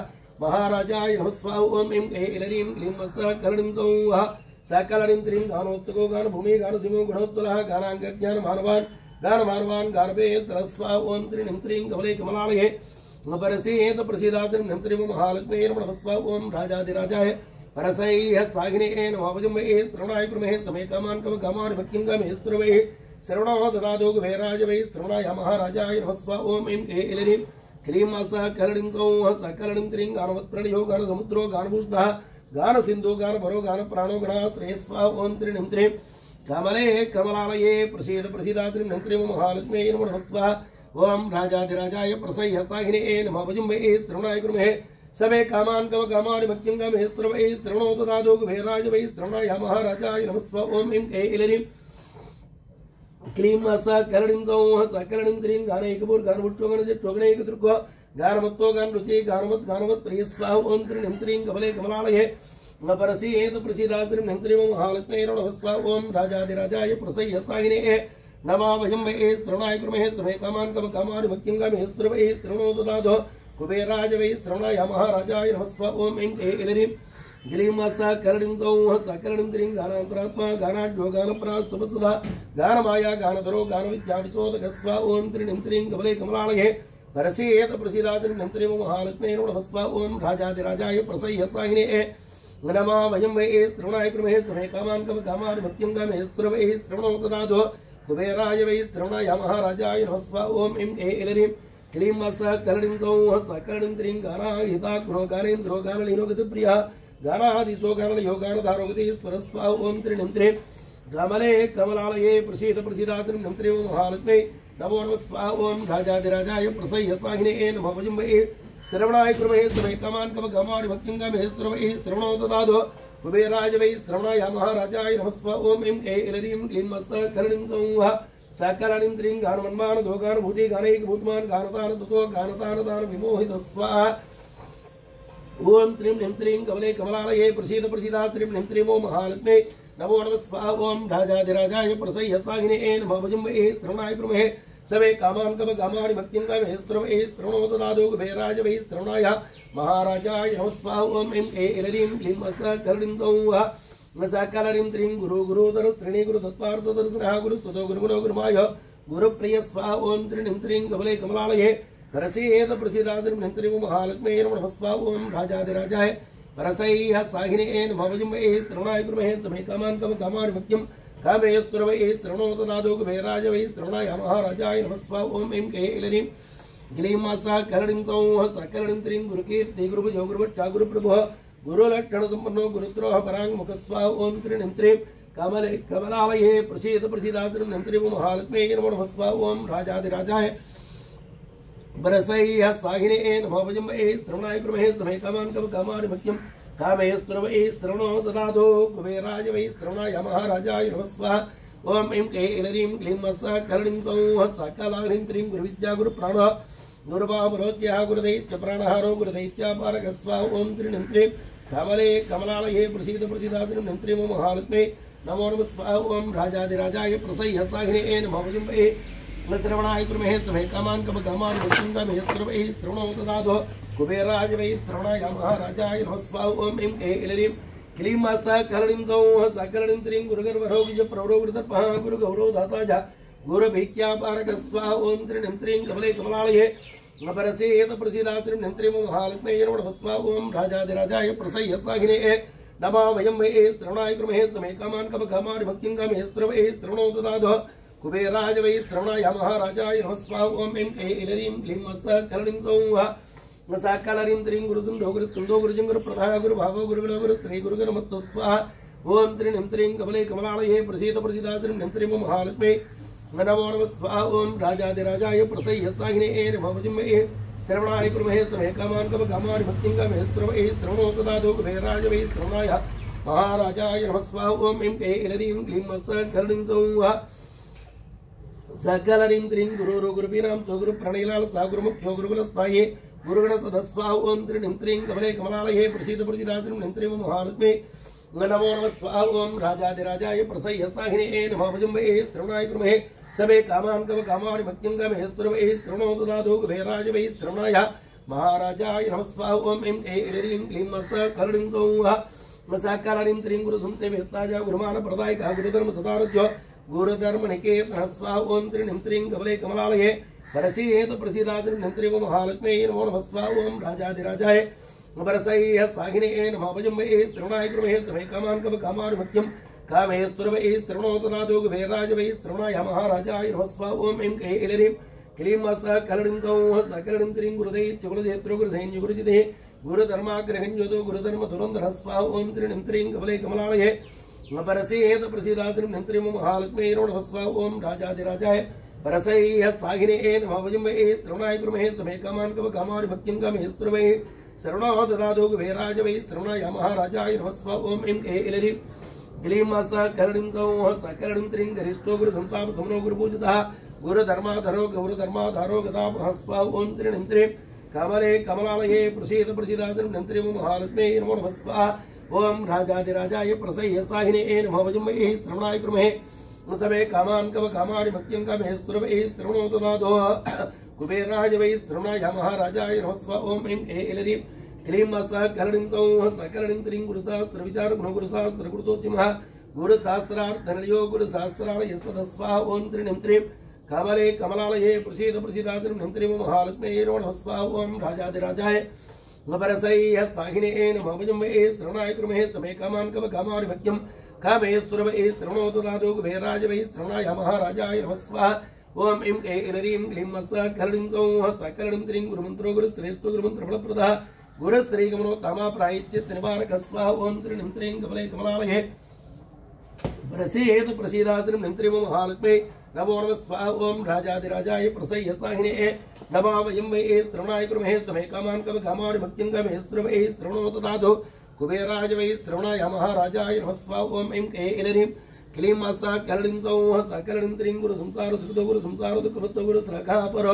महाराजाय नमः स्वाहा ओम ऐं ऐलरीं क्लीं सकलनीं सौः सकलनीं त्रीं गानोत्सको गानभूमि गानसिंहो गुणोत्तलः गानाङ्गज्ञानमानवान् गानमानवान् गानवे सरस्वाहा ओम त्रीं त्रीं कमले कमलालये परसेत प्रसीदात्रीं नन्त्रीं महालक्ष्मी नमः स्व ओम राजाधिराजाय परसह्य साहिने नमो वयं वै श्रवणाय कुर्महे समे कामान् कवकामानि भक्तिं गमे स्तुवे श्रवणो ददातु कुबेराय वै श्रवणाय महाराजाय नमः स्व ओम ऐं ऐलरीं क्लीं सकलनीं सौः सकलनीं त्रीं गानवत्प्रणयो गानसमुद्रो गानभूषणः गानसिन्धु गानभरो गानप्राणो गणाश्रये स्वाहा ओम त्रीं त्रीं कमले कमलालये प्रसीदात्रीं नन्त्रीं महालक्ष्मी नमः स्व ओम राजाधिराजाय प्रसह्य साहिने नमो वयं वै श्रवणाय कुर्महे समे कामान् कवकामानि भक्तिं गमे स्तुवे श्रवणो ददातु कुबेराय वै श्रवणाय महाराजाय नमः स्व ओम ऐं ऐलरीं क्लीं सकलनीं सौः सकलनीं त्रीं गानैकभूर्गानभुक्षो गानज्येष्ठो गानैकदृक्को गानमत्तो गानरुचि गानवत् प्रिय स्वाहा ओम त्रीं त्रीं कमले कमलालये परसेत प्रसीदात्रीं नन्त्रीं महालक्ष्मी नमः स्व ओम राजाधिराजाय प्रसह्य साहिने नमो वयं वै श्रवणाय कुर्महे समे कामान् कवकामानि भक्तिं गमे स्तुवे श्रवणो ददातु कुबेराय वै श्रवणाय महाराजाय नमः स्व ओम ऐं ऐलरीं क्लीं सकलनीं सौः सकलनीं त्रीं गानान्तरात्मा गानाढ्यो गानप्रासुभसदा गानमाया गानधरो गानविद्या विशोधकः स्वाहा ओम त्रीं त्रीं कमले कमलालये परसेत प्रसीदात्रीं नन्त्रीं महालक्ष्मी नमः स्व ओम राजाधिराजाय प्रसह्य साहिने नमो वयं वै श्रवणाय कुर्महे समे कामान् कवकामानि भक्तिं गमे स्तुवे श्रवणो ददातु कुबेराय वै श्रवणाय महाराजाय नमः स्व ओम ऐं ऐलरीं क्लीं सकलनीं सौः सकलनीं त्रीं गानाहिताग्नो गानेन्द्रो गानलीनो गतिप्रियः गानाधीशो गानलयो गानधारो गतीश्वरः स्वाहा ओम त्रीं त्रीं कमले कमलालये प्रसीदात्रीं नन्त्रीं महालक्ष्मी नमो नमः स्वाहा ओम राजाधिराजाय प्रसह्य साहिने नमो वयं वै श्रवणाय कुर्महे समे कामान् कव कामानि भक्तिं कामहे सर्वैः श्रवणो ददातु कुबेराय वै श्रवणाय महाराजाय नमः स्व ओम ऐं ऐलरीं क्लीं सकलनीं सौः सकलनीं त्रीं गानमन्मान दोगान भूति गानैक भूतमान गानतान ततो गानतान दान विमोहित स्वाहा ओम श्रीं ह्रीं श्रीं कमले कमलालये प्रसीद प्रसीदा श्रीं ह्रीं श्रीं ओम महालक्ष्मी नमो नमः स्वाहा ओम राजाधिराजाय प्रसह्य सागिने नमः भजुम्बे श्रवणाय कुर्महे सवे कामान् कव कामानि भक्तिं कामहे सर्वैः श्रवणो ददातु कुबेराय वै श्रवणाय महाराजाय नमः स्वाहा ओम ऐं ऐलरीं क्लीं सकलनीं सौः सकलनीं त्रीं गुरु गुरुधर श्रेणी गुरु तत्पार्थ दर्शनः गुरु स्तुतो गुरुगुणो गुरुमाय गुरुप्रिय स्वाहा ओम श्रीं ह्रीं श्रीं कमले कमलालये रसेत प्रसीदा श्रीं ह्रीं श्रीं महालक्ष्मी नमः स्वाहा ओम राजाधिराजाय परसैः साहिने नमः भजुम्बे श्रवणाय कुर्महे समे कामान् कव कामानि भक्तिं कामहे सर्वैः श्रवणो ददातु कुबेराय वै श्रवणाय महाराजाय नमः स्वाहा ओम ऐं ऐलरीं क्लीं सकलनीं सौः सकलनीं त्रीं गुरुकीर्ति गुरुभुजो गुरुभट्टा गुरुप्रभुः गुरुलक्षण संपन्नो गुरुद्रोह परांग मुख स्वाहा ओम श्रीं ह्रीं श्रीं कमले कमलालये प्रसीद प्रसीदा श्रीं ह्रीं श्रीं महालक्ष्मी नमो नमः स्वाहा ओम राजाधिराजाय बरसैः साहिने नमः भजुम्बे श्रवणाय कुर्महे समे कामान् कव कामानि भक्तिं कामहे सर्वैः श्रवणो ददातु कुबेराय वै श्रवणाय महाराजाय नमः स्वाहा ओम ऐं ऐलरीं क्लीं सकलनीं सौः सकलनीं त्रीं गुरुविद्या गुरुप्राणः गुरुबाहुरोच्यः गुरुदैत्य प्राणहारो गुरुदैत्यापारक स्वाहा ओम श्रीं ह्रीं श्रीं कमले कमलालये प्रसीद प्रसीदा श्रीं ह्रीं श्रीं महालक्ष्मी नमो नमः स्वाहा ओम राजाधिराजाय प्रसह्य साहिने नमः भजुम्बे श्रवणाय कुर्महे समे कामान् कव कामानि भक्तिं कामहे सर्वैः श्रवणो ददातु कुबेराय वै श्रवणाय महाराजाय नमः स्वाहा ओम ऐं ऐलरीं क्लीं सकलनीं सौः सकलनीं त्रीं गुरुगर्वरो विजयप्रवरो गुरुदर्पः गुरुगौरो दाता च गुरुभिक्यापारक स्वाहा ओम श्रीं ह्रीं श्रीं कमले कमलालये परसेत प्रसीदा श्रीं ह्रीं श्रीं महालक्ष्मी नमः स्वाहा ओम राजाधिराजाय प्रसह्य साहिने नमः वयं वै श्रवणाय कुर्महे समे कामान् कव कामानि भक्तिं कामहे सर्वैः श्रवणो ददातु कुबेराय वै श्रवणाय महाराजाय नमः स्वाहा ओम ऐं ऐलरीं क्लीं सकलनीं सौः सकलनीं त्रीं गुरुसुन्दो गुरुस्तुन्दो गुरुजिं गुरुप्रभा गुरुभावो गुरुगणो गुरु श्री गुरुगणमत्तो स्वाहा ओम श्रीं ह्रीं श्रीं कमले कमलालये प्रसीद प्रसीदा श्रीं ह्रीं श्रीं महालक्ष्मी नमो नमः स्वाहा ओम राजाधिराजाय प्रसह्य साहिने नमः भजुम्बे श्रवणाय कुर्महे समे कामान् कव कामानि भक्तिं कामहे सर्वैः श्रवणो ददातु कुबेराय वै श्रवणाय महाराजाय नमः स्वाहा ओम ऐं ऐलरीं क्लीं सकलनीं सौः सकलनीं त्रीं गुरुरो गुरुपीनां सो गुरुप्रणीलाल सा गुरुमुख्यो गुरुकुलस्थाये गुरुगणसदस्वाहा ओम श्रीं ह्रीं श्रीं कमले कमलालये प्रसीद प्रसीदा श्रीं ह्रीं श्रीं महालक्ष्मी नमो नमः स्वाहा ओम राजाधिराजाय प्रसह्य साहिने नमः भजुम्बे श्रवणाय कुर्महे समे कामान् कव कामानि भक्तिं कामहे सर्वैः श्रवणो ददातु कुबेराय वै श्रवणाय महाराजाय नमः स्वाहा ओम ऐं ऐलरीं क्लीं सकलनीं सौः सकलनीं त्रीं गुरुसंसेवेत्ताज गुरुमानप्रदायिका गुरुधर्म सदारथ्यो गुरुधर्म निकेतनः स्वाहा ओम श्रीं ह्रीं श्रीं कमले कमलालये परसीत प्रसीदा श्रीं ह्रीं श्रीं महालक्ष्मी नमो नमः स्वाहा ओम राजाधिराजाय बरसैः साहिने नमः भजुम्बे श्रवणाय कुर्महे समे कामान् कव कामानि भक्तिं कामहे सर्वैः श्रवणो ददातु कुबेराय वै श्रवणाय महाराजाय नमः स्वाहा ओम ऐं ऐलरीं क्लीं सकलनीं सौः सकलनीं त्रीं गुरुदैत्य गुरुदेत्रो गुरुसैन्य गुरुजिते गुरुधर्माग्रहञ्ज्योतो गुरुधर्म धुरन्धरः स्वाहा ओम श्रीं ह्रीं श्रीं कमले कमलालये परसेत प्रसीदा श्रीं ह्रीं श्रीं महालक्ष्मी नमः स्वाहा ओम राजाधिराजाय परसैः साहिने नमः भजुम्बे श्रवणाय कुर्महे समे कामान् कव कामानि भक्तिं कामहे सर्वैः श्रवणो ददातु कुबेराय वै श्रवणाय महाराजाय नमः स्वाहा ओम ऐं ऐलरीं क्लीं सकलनीं सौः सकलनीं त्रीं गरिष्ठो गुरुसन्ताप समनो गुरुपूजितः गुरुधर्माधरो गौरधर्माधारो गदापुरः स्वाहा ओम श्रीं ह्रीं श्रीं कमले कमलालये प्रसीद प्रसीदा श्रीं ह्रीं श्रीं महालक्ष्मी नमो नमः स्वाहा ओम राजाधिराजाय प्रसह्य साहिने नमः भजुम्बे श्रवणाय कुर्महे समे कामान् कव कामानि भक्तिं कामहे सर्वैः श्रवणो ददातु कुबेराय वै श्रवणाय महाराजाय नमः स्वाहा ओम ऐं ऐलरीं क्लीं सकलनीं सौः सकलनीं त्रीं गुरुशास्त्रविचार गुणगुरुशास्त्र गुरुतोचिमः गुरुशास्त्रार्थनिलयो गुरुशास्त्रालय सदस्वाहा ओम श्रीं ह्रीं श्रीं कमले कमलालये प्रसीद प्रसीदा श्रीं ह्रीं श्रीं महालक्ष्मी नमो नमः स्वाहा ओम राजाधिराजाय परसैः साहिने नमः भजुम्बे श्रवणाय कुर्महे समे कामान् कव कामानि भक्तिं कामहे सर्वैः श्रवणो ददातु कुबेराय वै श्रवणाय महाराजाय नमः स्वाहा ओम ऐं ऐलरीं क्लीं सकलनीं सौः सकलनीं त्रीं गुरुमन्त्रो गुरुश्रेष्ठो गुरुमन्त्रफलप्रदः गुरुश्रीगमनो तामा प्रायश्चित्त निवारक स्वाहा ओम श्रीं ह्रीं कमले कमलालये प्रसीद प्रसीदा श्रीं ह्रीं श्रीं महालक्ष्मी नमो नमः स्वाहा ओम राजाधिराजाय प्रसह्य साहिने नमः वयं वै श्रवणाय कुर्महे समे कामान् कव कामानि भक्तिं गमे श्रवै श्रवणो ददातु कुबेराय वै श्रवणाय महाराजाय नमः स्वाहा ओम ऐं ऐलरीं क्लीं मासा कलडिं सौः सकलडिं त्रीं गुरु संसार सुखदो गुरु संसार दुःखभृत्तो गुरु श्रखापर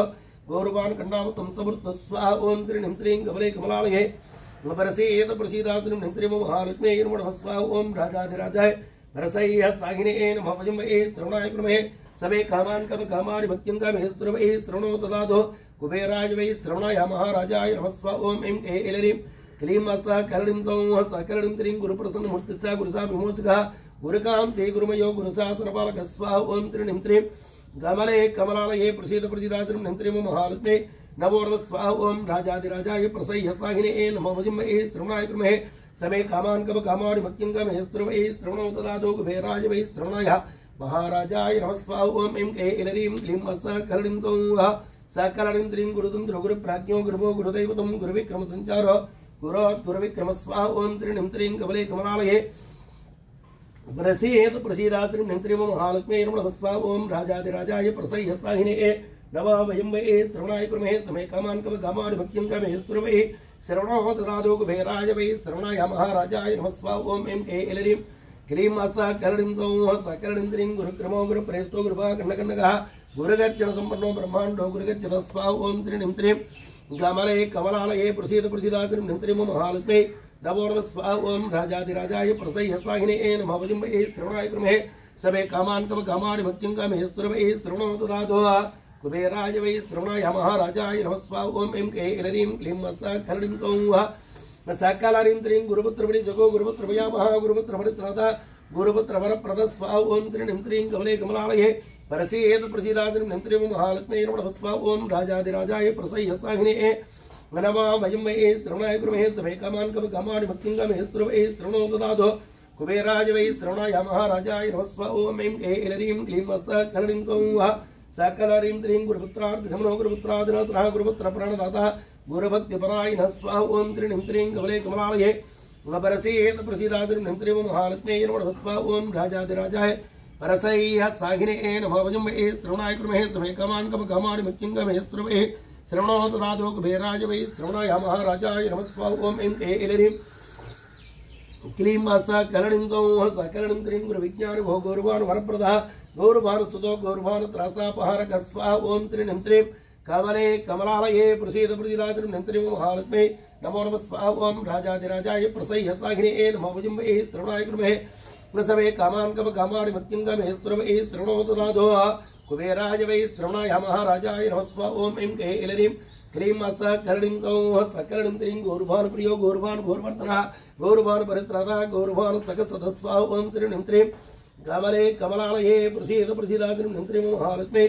गौरवान् कण्णामतं समृत्त स्वाहा ओम त्रीं श्रीं कमले कमलालये परसेत प्रसीदात्रिं निंत्रिं महालक्ष्मी नमः स्वाहा ओम राजाधिराजाय रसय्य सागिने नमः वयं वै श्रवणाय कुर्महे समे कामान् कव कामानि भक्तिं गमे श्रवै श्रवणो ददातु कुबेराय वै श्रवणाय महाराजाय नमः स्वाहा ओम ऐं ऐलरीं क्लीं मासा कलडिं सौः सकलडिं त्रीं गुरुप्रसन्नमूर्तिस्सा गुरुसा विमोचकः गुरुकान्ते गुरुमयो गुरुशासनपालकः स्वाहा ओम त्रीं त्रीं कमले कमलालये प्रसीद प्रसीदात्रिं निंत्रिं महालक्ष्मी नमो नमः स्वाहा ओम राजाधिराजाय प्रसह्य साहिने नमः वयं वै श्रवणाय कुर्महे समे कामान् कव कामानि भक्तिं गमे श्रवै श्रवणो ददातु कुबेराय वै श्रवणाय महाराजाय नमः स्वाहा ओम ऐं ऐलरीं क्लीं मासा कलडिं सौः सकलडिं त्रीं गुरुतन्त्रो गुरुप्राज्ञो गुरुवो गुरुदैवतं गुरुविक्रम संचारो गुरुविक्रम स्वाहा ओम त्रीं त्रीं कमले कमलालये प्रसीद प्रसीदात्रिं निंत्रिं महालक्ष्मी नमः स्वाहा ओम राजाधिराजाय प्रसह्य साहिने नमः वयं वै श्रवणाय कुर्महे समे कामान् कव कामानि भक्तिं गमे श्रवै श्रवणो ददातु कुबेराय वै श्रवणाय महाराजाय नमः स्वाहा ओम ऐं ऐलरीं क्लीं मासा कलडिं सौः सकलडिं त्रीं गुरुक्रमो गुरुप्रेष्ठो गुरुभाकर्णकर्णकः गुरुगर्जन सम्पन्नो ब्रह्माण्डो गुरुगर्जन स्वाहा ओम त्रीं त्रीं कमले कमलालये प्रसीद प्रसीदात्रिं निंत्रिं महालक्ष्मी नमो नमः स्वाहा ओम राजाधिराजाय प्रसह्य साहिने नमः वयं वै श्रवणाय कुर्महे समे कामान् कव कामानि भक्तिं गमे श्रवै श्रवणो ददातु कुबेराय वै श्रवणाय महाराजाय नमः स्वाहा ओम ऐं ऐलरीं क्लीं मासा कलडिं सौः सकलडिं त्रीं गुरुपुत्रपरि जगो गुरुपुत्रभयामः गुरुपुत्रपरित्रदा गुरुपुत्रवरप्रद स्वाहा ओम त्रीं त्रीं कमले कमलालये परसेत प्रसीदात्रिं निंत्रिं महालक्ष्मी नमः स्वाहा ओम राजाधिराजाय प्रसह्य साहिने नमः वयं वै श्रवणाय कुर्महे समे कामान् कव कामानि भक्तिं गमे श्रवै श्रवणो ददातु कुबेराय वै श्रवणाय महाराजाय नमः स्वाहा ओम ऐं ऐलरीं क्लीं मासा कलडिं सौः सकलडिं त्रीं गुरुपुत्रार्धशमनो गुरुपुत्रादिनासनः गुरुपुत्रप्राणदाता गुरुभक्तिपरायणः स्वाहा ओम त्रीं त्रीं कमले कमलालये परसेत प्रसीदात्रिं निंत्रिं महालक्ष्मी नमः स्वाहा ओम राजाधिराजाय परसह्य साहिने नमः वयं वै श्रवणाय कुर्महे समे कामान् कव कामानि भक्तिं गमे श्रवै श्रवणो ददातु कुबेराय वै श्रवणाय महाराजाय नमः स्वाहा ओम ऐं ऐलरीं क्लीं मासा कलडिं सौः सकलडिं त्रीं गुरुविज्ञानिभो गौरवान् वरप्रदः गौरवान् सुतो गौरवान् त्रासापहारकः स्वाहा ओम त्रीं त्रीं कमले कमलालये प्रसीद प्रसीदात्रिं निंत्रिं महालक्ष्मी नमो नमः स्वाहा ओम राजाधिराजाय प्रसह्य साहिने नमः वयं वै श्रवणाय कुर्महे समे कामान् कव कामानि भक्तिं गमे श्रवै श्रवणो ददातु कुबेराय वै श्रवणाय महाराजाय नमः स्वाहा ओम ऐं ऐलरीं क्लीं मासा कलडिं सौः सकलडिं त्रीं गौरवान्प्रियो गौरवान् गौरवर्धनः गौरवान् परित्रदा गौरवान् सकसद स्वाहा ओम त्रीं त्रीं कमले कमलालये प्रसीद प्रसीदात्रिं निंत्रिं महालक्ष्मी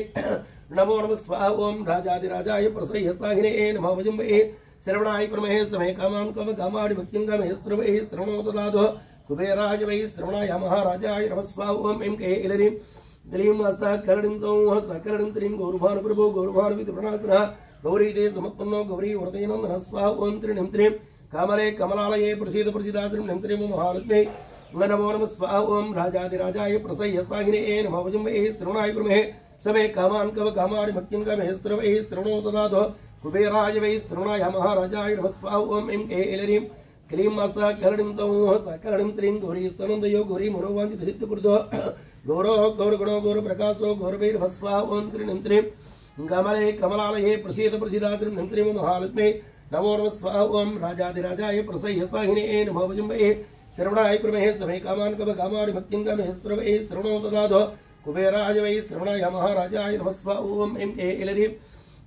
नमो नमः स्वाहा ओम राजाधिराजाय प्रसह्य साहिने नमः वयं वै श्रवणाय कुर्महे समे कामान् कव कामानि भक्तिं गमे श्रवै श्रवणो ददातु कुबेराय वै श्रवणाय महाराजाय नमः स्वाहा ओम ऐं ऐलरीं क्लीं मासा कलडिं सौः सकलडिं त्रीं गौरवान्प्रभो गौरवान्वितप्रणासनः गौरीते समत्पन्नो गौरी वरदेनन्दनः स्वाहा ओम त्रीं त्रीं कमले कमलालये प्रसीद प्रसीदात्रिं निंत्रिं महालक्ष्मी नमो नमः स्वाहा ओम राजाधिराजाय प्रसह्य साहिने नमः वयं वै श्रवणाय कुर्महे समे कामान् कव कामानि भक्तिं गमे श्रवै श्रवणो ददातु कुबेराय वै श्रवणाय महाराजाय नमः स्वाहा ओम ऐं ऐलरीं क्लीं मासा कलडिं सौः सकलडिं त्रीं गौरी स्तनन्दयो गौरी मनोवाञ्छितसिद्धिपूर्तो गौरो गौरगुणो गौरप्रकाशो गौरवैर्नमः स्वाहा ओम त्रीं त्रीं कमले कमलालये प्रसीद प्रसीदात्रिं निंत्रिं महालक्ष्मी नमो नमः स्वाहा ओम राजाधिराजाय प्रसह्य साहिने नमः वयं वै श्रवणाय कुर्महे समे कामान् कव कामानि भक्तिं गमे श्रवै श्रवणो ददातु कुबेराय वै श्रवणाय महाराजाय नमः स्वाहा ओम ऐं ऐलरीं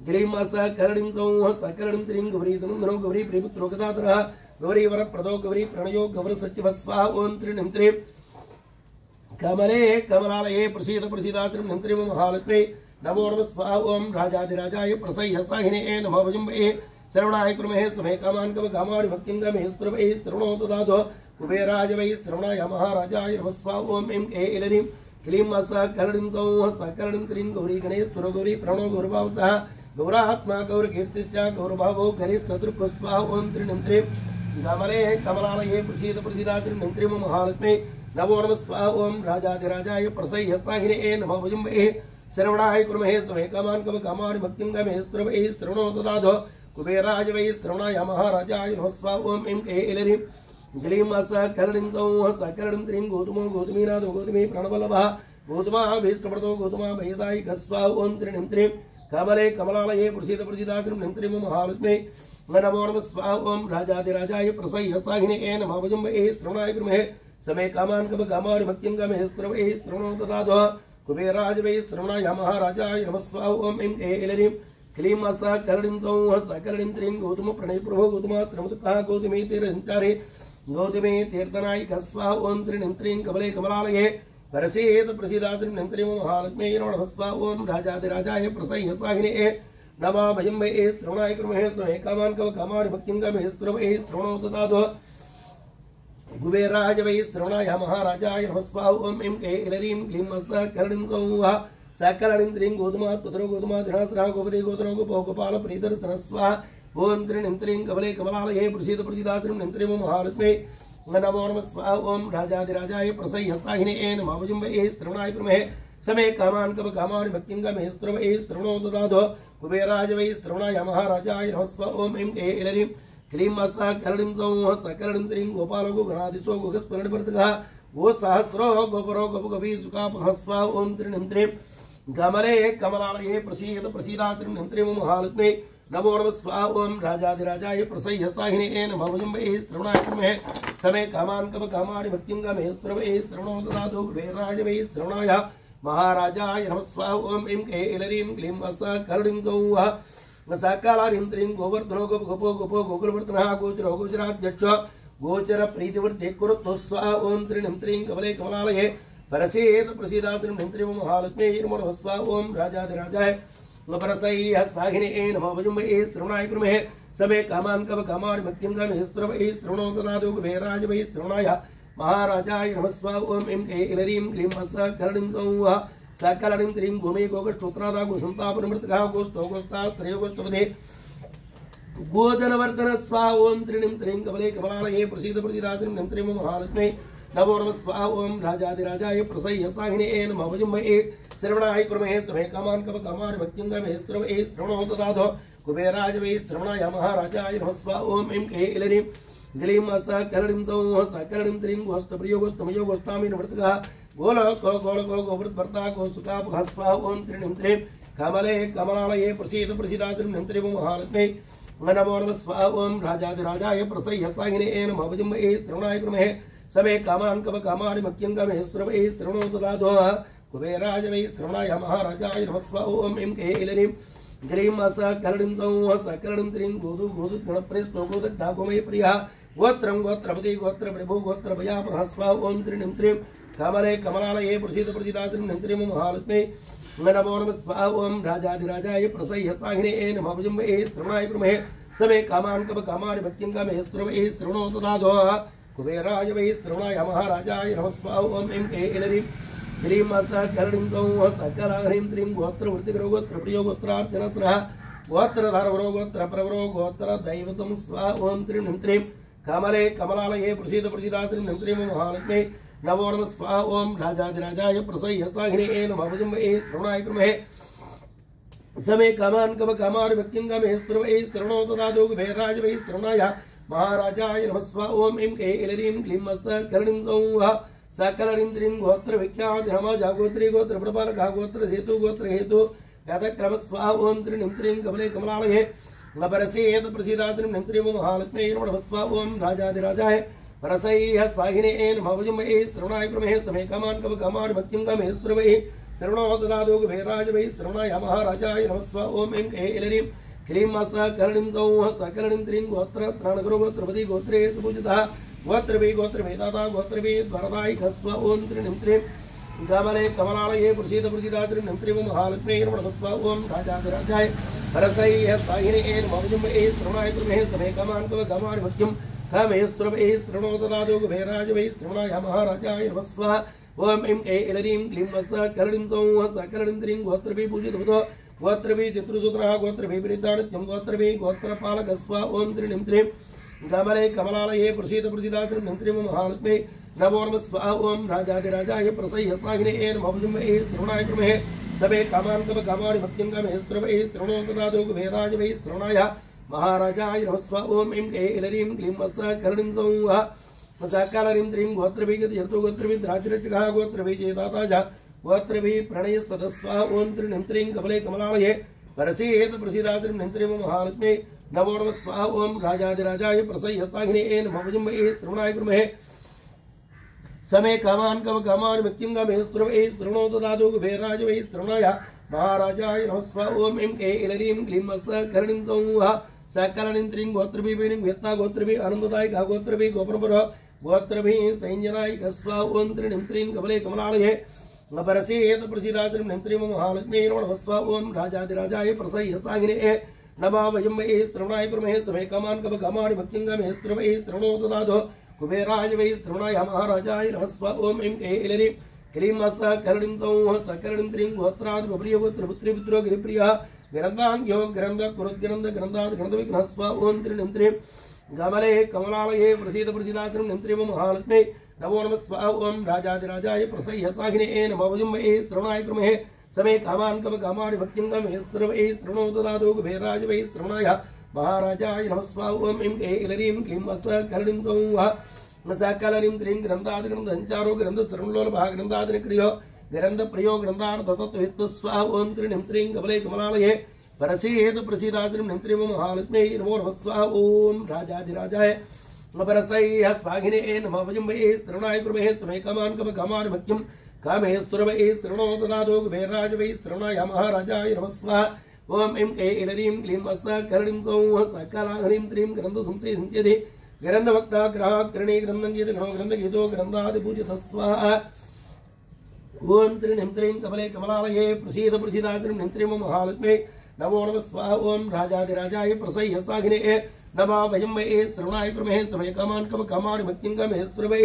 क्लीं मासा कलडिं सौः सकलडिं त्रीं गौरी सनन्दनो गौरी प्रियपुत्रो गदाधरः गौरी वरप्रदो गौरी प्रणयो गौरसचिवः स्वाहा ओम त्रीं त्रीं कमले कमलालये प्रसीद प्रसीदात्रिं निंत्रिं महालक्ष्मी नमो नमः स्वाहा ओम राजाधिराजाय प्रसह्य साहिने नमः वयं वै श्रवणाय कुर्महे समे कामान् कव कामानि भक्तिं गमे श्रवै श्रवणो ददातु कुबेराय वै श्रवणाय महाराजाय नमः स्वाहा ओम ऐं ऐलरीं क्लीं मासा कलडिं सौः सकलडिं त्रीं गौरी गणेशपुरो गौरी प्रणो गौरभावसः गौरात्मा गौरकीर्तिश्च गौरभावो गरिष्ठतृक् स्वाहा ओम त्रीं त्रीं कमले कमलालये प्रसीद प्रसीदात्रिं निंत्रिं महालक्ष्मी नमो नमः स्वाहा ओम राजाधिराजाय प्रसह्य साहिने नमः वयं वै श्रवणाय कुर्महे समे कामान् कव कामानि भक्तिं गमे श्रवै श्रवणो ददातो कुबेराय वै श्रवणाय महाराजाय नमः स्वाहा ओम ऐं ऐलरीं ग्लीं सकरणीं सौः सकरणीं त्रीं गौतमो गौतमीनाथो गौतमी प्रणवल्लभः गौतमा भीष्टप्रदो गौतमा भयदायि स्वाहा ओम त्रीं त्रीं कमले कमलालये प्रसीद प्रसीदात्रीं निं त्रीं महालक्ष्मी नमो नमः स्वाहा ओम राजाधिराजाय प्रसह्य साहिने नमः भजम्बे श्रवणाय कुर्महे समे कामान् कव कामानि भक्तिं गमे श्रवै श्रवणो ददातो कुबेराय वै श्रवणाय महाराजाय नमः स्वाहा ओम ऐं ऐलरीं क्लीं सकरणीं सौः सकरणीं त्रीं गौतम प्रणय प्रभो गौतमा श्रमदुःखः गौतमी तीर्थसञ्चारे गौतमी तीर्थनायिक स्वाहा ओम त्रीं त्रीं कमले कमलालये परसेद प्रसीदात्रीं निं त्रीं महालक्ष्मी नमः स्वाहा ओम राजाधिराजाय प्रसह्य साहिने नमः भजम्बे श्रवणाय कुर्महे समे कामान् कव कामानि भक्तिं गमे श्रवै श्रवणो ददातो कुबेराय वै श्रवणाय महाराजाय नमः स्वाहा ओम ऐं ऐलरीं क्लीं सकरणीं सौः सकरणीं त्रीं गौतमात् पुत्रो गौतमादिनासरः गोपदे गोत्रो गोपो गोपाल प्रीतर्षणः स्वाहा ओम त्रीं त्रीं कमले कमलालये प्रसीद प्रसीदात्रीं निं त्रीं महालक्ष्मी नमो नमः स्वाहा ओम राजाधिराजाय प्रसह्य साहिने नमः भजम्बे श्रवणाय कुर्महे समे कामान् कव कामानि भक्तिं गमे श्रवै श्रवणो ददातो कुबेराय वै श्रवणाय महाराजाय नमः स्वाहा ओम ऐं ऐलरीं क्लीं सकरणीं सौः सकरणीं त्रीं गोपालो गोगणाधीशो गोगस्मरणवर्तकः गोसहस्रो गोपरो गोपगोपी सुकापः स्वाहा ओम त्रीं त्रीं कमले कमलालये प्रसीद प्रसीदात्रीं निं त्रीं महालक्ष्मी नमो नमः स्वाहा ओम राजाधिराजाय प्रसह्य साहिने नमः भजम्बे श्रवणाय कुर्महे समे कामान् कव कामानि भक्तिं गमे श्रवै श्रवणो ददातो कुबेराय वै श्रवणाय महाराजाय नमः स्वाहा ओम ऐं ऐलरीं क्लीं सकरणीं सौः सकलारीं त्रीं गोवर्धनो गोपो गोपो गोकुलवर्धनः गोचरो गोचराध्यक्ष गोचर प्रीतिवर्धे कुरुतो स्वाहा ओम त्रीं त्रीं कमले कमलालये परसेद प्रसीदात्रीं निं त्रीं महालक्ष्मी नमो नमः स्वाहा ओम राजाधिराजाय परसह्य साहिने नमः भजम्बे श्रवणाय कुर्महे समे कामान् कव कामानि भक्तिं गमे श्रवै श्रवणो ददातो कुबेराय वै श्रवणाय महाराजाय नमः स्वाहा ओम ऐं ऐलरीं क्लीं सकरणीं सौः सकरणीं त्रीं गोमे गोगष्टोत्रादा गोसन्तापनमृतकः गोष्ठो गोष्ठाश्रयो गोष्ठपदे गोधनवर्धन स्वाहा ओम त्रीं त्रीं कमले कमलालये प्रसीद प्रसीदात्रीं निं त्रीं महालक्ष्मी नमो नमः स्वाहा ओम राजाधिराजाय प्रसह्य साहिने नमः भजम्बे श्रवणाय कुर्महे समे कामान् कव कामानि भक्तिं गमे श्रवै श्रवणो ददातो कुबेराय वै श्रवणाय महाराजाय नमः स्वाहा ओम ऐं ऐलरीं क्लीं सकरणीं सौः सकरणीं त्रीं गोष्ठप्रियो गोष्ठमयो गोष्ठामीनवर्तकः गोलोको गोलोको गोवृतभर्ता गोसुकापः स्वाहा ओम त्रीं त्रीं कमले कमलालये प्रसीद प्रसीदात्रीं निं त्रीं महालक्ष्मी नमो नमः स्वाहा ओम राजाधिराजाय प्रसह्य साहिने नमः भजम्बे श्रवणाय कुर्महे समे कामान् कव कामानि भक्तिं गमे श्रवै श्रवणो ददातो कुबेराय वै श्रवणाय महाराजाय नमः स्वाहा ओम ऐं ऐलरीं क्लीं सकरणीं सौः सकरणीं त्रीं गोदु गोदु गणप्रेष्ठो गोदग्धा गोमय प्रियः गोत्रं गोत्रपति गोत्र प्रभु गोत्र भयापः स्वाहा ओम त्रीं त्रीं कमले कमलालये प्रसीद प्रसीदात्रीं निं त्रीं महालक्ष्मी नमो नमः स्वाहा ओम राजाधिराजाय प्रसह्य साहिने नमः भजम्बे श्रवणाय कुर्महे समे कामान् कव कामानि भक्तिं गमे श्रवै श्रवणो ददातो कुबेराय वै श्रवणाय महाराजाय नमः स्वाहा ओम ऐं ऐलरीं क्लीं सकरणीं सौः सकलारीं त्रीं गोत्रवृत्तिकरो गोत्रप्रियो गोत्रार्चनस्रः गोत्रधर्मरो गोत्रप्रवरो गोत्रदैवतं स्वाहा ओम त्रीं त्रीं कमले कमलालये प्रसीद प्रसीदात्रीं निं त्रीं महालक्ष्मी नमो नमः स्वाहा ओम राजाधिराजाय प्रसह्य साहिने नमः भजम्बे श्रवणाय कुर्महे समे कामान् कव कामानि भक्तिं गमे श्रवै श्रवणो ददातो कुबेराय वै श्रवणाय महाराजाय नमः स्वाहा ओम ऐं ऐलरीं क्लीं सकरणीं सौः सकलरीं त्रीं गोत्र विख्यात नमः गोत्री गोत्र प्रपालकः गोत्र सेतु गोत्र हेतु गतक्रम स्वाहा ओम त्रीं त्रीं कमले कमलालये परसेद प्रसीदात्रीं निं त्रीं महालक्ष्मी नमः स्वाहा ओम राजाधिराजाय परसह्य साहिने नमः भजम्बे श्रवणाय कुर्महे समे कामान् कव कामानि भक्तिं गमे श्रवै श्रवणो ददातो कुबेराय वै श्रवणाय महाराजाय नमः स्वाहा ओम ऐं ऐलरीं क्लीं सकरणीं सौः सकरणीं त्रीं गोत्र त्राणकरो गोत्रपति गोत्रे सुपूजितः गोत्रवै गोत्रवेदाता गोत्रवै वरदायिक स्वाहा ओम त्रीं त्रीं कमले कमलालये प्रसीद प्रसीदात्रीं निं त्रीं महालक्ष्मी नमः स्वाहा ओम राजाधिराजाय परसह्य साहिने नमः भजम्बे श्रवणाय कुर्महे समे कामान् कव कामानि भक्तिं गमे श्रवै श्रवणो ददातो कुबेराय वै श्रवणाय महाराजाय नमः स्वाहा ओम ऐं ऐलरीं क्लीं सकरणीं सौः सकरणीं त्रीं गोत्रवै पूजितवतो गोत्रवै शत्रुसूत्रः गोत्रवै विरुद्धानित्यं गोत्रवै गोत्रपालकः स्वाहा ओम त्रीं त्रीं कमले कमलालये प्रसीद प्रसीदात्रीं निं त्रीं महालक्ष्मी नमो नमः स्वाहा ओम राजाधिराजाय प्रसह्य साहिने नमः भजम्बे श्रवणाय कुर्महे सवे कामान कव कामानि भक्तिं कामेश्वरवे श्रवणो तदादो कुबेराज वै श्रवणाय महाराजाय नमस्व ओम ऐं ऐलरीं क्लीं वत्स करणीं सौः सकालरीं त्रीं गोत्रभिगति यतो गोत्रभिद्राजरचकः गोत्रभिजेताताज गोत्रभिः प्रणय सदस्वा ओम त्रीं त्रीं कमले कमलालये परसीहेत प्रसीदात्रिं निंत्रिं महालक्ष्मी नमो नमः स्वाहा ओम राजाधिराजाय प्रसह्य साघिने नमो वजुम्बे श्रवणाय कुर्महे समे कामान कव कामानि मक्तिं कामेश्वरवे श्रवणो ददातु कुबेराज वै श्रवणाय महाराजाय नमस्व ओम ऐं ऐलरीं क्लीं वत्स करणीं सौः सकलनीं त्रीं गोत्रभिः वेत्ता गोत्रभिः आनन्ददायिका गोत्रभिः गोपरपुर गोत्रभिः सैन्यनायिका स्वा ओम त्रीं त्रीं कमले कमलालये परसीहेत प्रसीदात्रिं निंत्रिं महालक्ष्मी नमो नमः स्वाहा ओम राजाधिराजाय प्रसह्य साघिने नमः वजुम्बे श्रवणाय कुर्महे समे कामान कव कामानि भक्तिं कामेश्वरवे श्रवणो ददातु कुबेराज वै श्रवणाय महाराजाय नमः स्वाहा ओम ऐं ऐलरीं क्लीं वत्स करणीं सौः सकरणीं त्रीं गोत्राद् गोप्रिय गोत्रपुत्रिपुत्रो गिरिप्रियः ग्रन्थाङ्ग्यो ग्रन्थ कुरुद्ग्रन्थ ग्रन्थाद् ग्रन्थविघ्नः स्वाहा ओम त्रीं त्रीं कमले कमलालये प्रसीद प्रसीदात्रिं निंत्रिं महालक्ष्मी नमो नमः स्वाहा ओम राजाधिराजाय प्रसह्य साघिने नमः वजुम्बे श्रवणाय कुर्महे समे कामान कव कामानि भक्तिं कामेश्वरवे श्रवणो ददातु कुबेराज वै श्रवणाय महाराजाय नमः स्वाहा ओम ऐं ऐलरीं क्लीं वत्स करणीं सौः सकलनीं त्रीं ग्रन्थाद् ग्रन्थसञ्चारो ग्रन्थश्रवणलोलभः ग्रन्थाद् निक्रियो ग्रन्थप्रियो ग्रन्थार्थतत्त्ववित्तु स्वाहा ओम त्रीं त्रीं कमले कमलालये परसीहेत प्रसीदात्रिं निंत्रिं महालक्ष्मी नमो नमः स्वाहा ओम राजाधिराजाय परसह्य साघिने नमः वजुम्बे श्रवणाय कुर्महे समे कामान कव कामानि भक्तिं कामेश्वरवे श्रवणो ददातु कुबेराज वै श्रवणाय महाराजाय नमः स्वाहा ओम ऐं ऐलरीं क्लीं वत्स करणीं सौः सकलाघ्रीं त्रीं ग्रन्थसंशय संचेति ग्रन्थभक्ता ग्राहकर्णे ग्रन्थगीत गणो ग्रन्थगीतो ग्रन्थादिपूजितः स्वाहा ओम त्रीं त्रीं कमले कमलालये प्रसीद प्रसीदात्रिं निंत्रिं महालक्ष्मी नमो नमः स्वाहा ओम राजाधिराजाय प्रसह्य साघिने नमः वजुम्बे श्रवणाय कुर्महे समे कामान कव कामानि भक्तिं कामेश्वरवे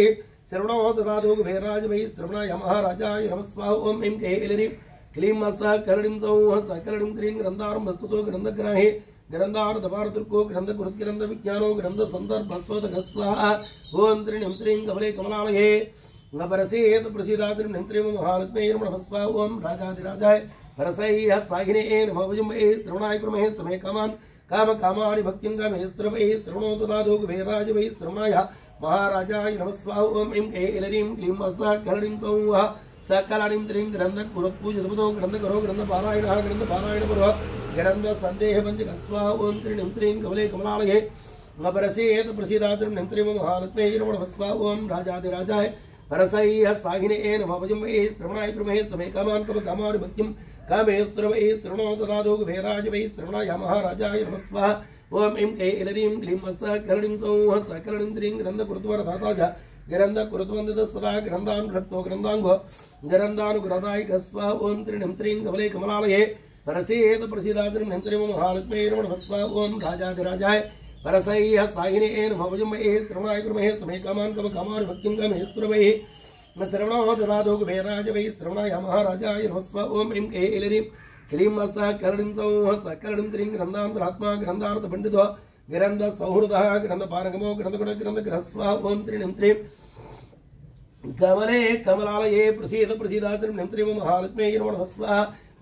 श्रवणो ददातु कुबेराज वै श्रवणाय महाराजाय नमः स्वाहा ओम ऐं ऐलरीं क्लीं वत्स करणीं सौः सकरणीं त्रीं ग्रन्थारं वस्तुतो ग्रन्थग्राहे ग्रन्थार्थपारतुर्को ग्रन्थकृद्ग्रन्थ विज्ञानो ग्रन्थसन्दर्भस्वतः स्वाहा ओम त्रीं त्रीं कमले कमलालये परसीहेत प्रसीदात्रिं निंत्रिं महालक्ष्मी नमो नमः स्वाहा ओम राजाधिराजाय परसह्य साघिने नमः वजुम्बे श्रवणाय कुर्महे समे कामान काम कामानि भक्तिं कामेश्वरवे श्रवणो ददातु कुबेराज वै श्रवणाय महाराजाय नमः स्वाहा ओम ऐं ऐलरीं क्लीं वत्स करणीं सौः सकलनीं त्रीं ग्रन्थकुरुत्पूजितपदो ग्रन्थकरो ग्रन्थपारायणः ग्रन्थपारायणपुरो ग्रन्थसन्देहपञ्चकः स्वाहा ओम त्रीं त्रीं कमले कमलालये परसीहेत प्रसीदात्रिं निंत्रिं महालक्ष्मी नमो नमः स्वाहा ओम राजाधिराजाय परसह्य साघिने नमः वजुम्बे श्रवणाय कुर्महे समे कामान कव कामानि भक्तिं कामेश्वरवे श्रवणो ददातु कुबेराज वै श्रवणाय महाराजाय नमः स्वाहा ओम ऐं ऐलरीं क्लीं वत्स करणीं सौः सकरणीं त्रीं ग्रन्थकृत्वरदाताज ग्रन्थकृत्वन्दतः सदा ग्रन्थानुकृतो ग्रन्थाङ्गो ग्रन्थानुग्रहदायिकः स्वाहा ओम त्रीं त्रीं कमले कमलालये परसीहेत प्रसीदात्रिं निंत्रिं महालक्ष्मी नमो नमः स्वाहा ओम राजाधिराजाय परसह्य साघिने नमः वजुम्बे श्रवणाय कुर्महे समे कामान कव कामानि भक्तिं कामेश्वरवे श्रवणो ददातु कुबेराज वै श्रवणाय महाराजाय नमः स्वाहा ओम ऐं ऐलरीं क्लीं वत्स करणीं सौः सकरणीं त्रीं ग्रन्थान्तरात्मा ग्रन्थार्थपण्डितो ग्रन्थसौहृदः ग्रन्थपारगमो ग्रन्थगुणग्रन्थग्रहः स्वाहा ओम त्रीं त्रीं कमले कमलालये प्रसीद प्रसीदात्रिं निंत्रिं महालक्ष्मी नमो नमः स्वाहा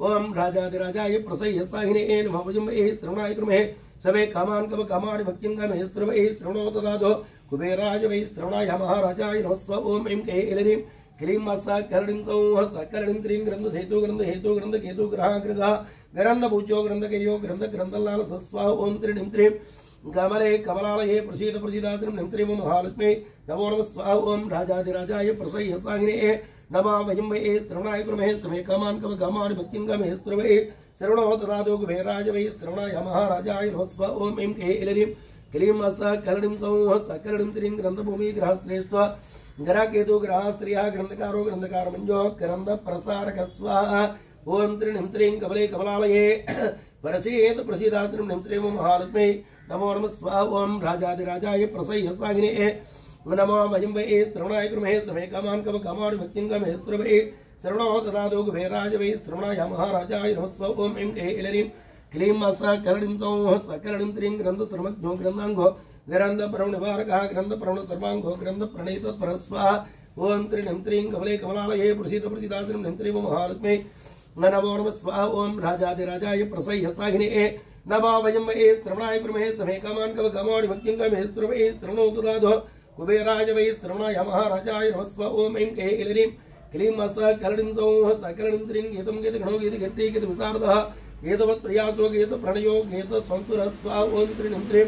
ओम राजाधिराजाय प्रसह्य साघिने नमः वजुम्बे श्रवणाय कुर्महे समे कामान कव कामानि भक्तिं कामेश्वरवे श्रवणो ददातु कुबेराज वै श्रवणाय महाराजाय नमः स्वाहा ओम ऐं ऐलरीं क्लीं वत्स करणीं सौः सकरणीं त्रीं ग्रन्थसेतु ग्रन्थहेतु ग्रन्थकेतु ग्रहाग्रगः ग्रन्थभूजो ग्रन्थकेयो ग्रन्थग्रन्थलाल स्वाहा ओम त्रीं त्रीं कमले कमलालये प्रसीद प्रसीदात्रिं निंत्रिं महालक्ष्मी नमो नमः स्वाहा ओम राजाधिराजाय प्रसह्य साघिने नमः वजुम्बे श्रवणाय कुर्महे समे कामान कव कामानि भक्तिं कामेश्वरवे श्रवणो ददातु कुबेराज वै श्रवणाय महाराजाय नमः स्वाहा ओम ऐं ऐलरीं क्लीं वत्स करणीं सौः सकरणीं त्रीं ग्रन्थभूमि ग्रहश्रेष्ठ ग्रहकेतु ग्रहाश्रियः ग्रन्थकारो ग्रन्थकारमञ्जो ग्रन्थप्रसारकः स्वाहा ओम त्रीं त्रीं कमले कमलालये परसीहेत प्रसीदात्रिं निंत्रिं महालक्ष्मी नमो नमः स्वाहा ओम राजाधिराजाय प्रसह्य साघिने नमः वजुम्बे श्रवणाय कुर्महे समे कामान कव कामानि भक्तिं कामेश्वरवे श्रवणो ददातु कुबेराज वै श्रवणाय महाराजाय नमः स्वाहा ओम ऐं ऐलरीं क्लीं वत्स करणीं सौः सकरणीं त्रीं ग्रन्थसर्वज्ञो ग्रन्थाङ्गो ग्रन्थप्रणनिवारकः ग्रन्थप्रणसर्वाङ्गो ग्रन्थप्रणेतत्परः स्वाहा ओम त्रीं त्रीं कमले कमलालये प्रसीद प्रसीदात्रिं निंत्रिं महालक्ष्मी नमो नमः स्वाहा ओम राजाधिराजाय प्रसह्य साहिने नमो वयं वै श्रवणाय कुर्महे समे कामान् कव कामाणि भक्तिं कामे श्रवणे श्रवणोतु दाधो कुबेराय वै श्रवणाय महाराजाय नमः स्वाहा ओम ऐं ऐलरीं क्लीं अस कलडिं सौः सकलडिं त्रिं गीतं गीत गणो गीत कीर्ति गीत विशारदः गीतवत् प्रयासो गीत प्रणयो गीत संसुरः स्वाहा ओम त्रिं त्रिं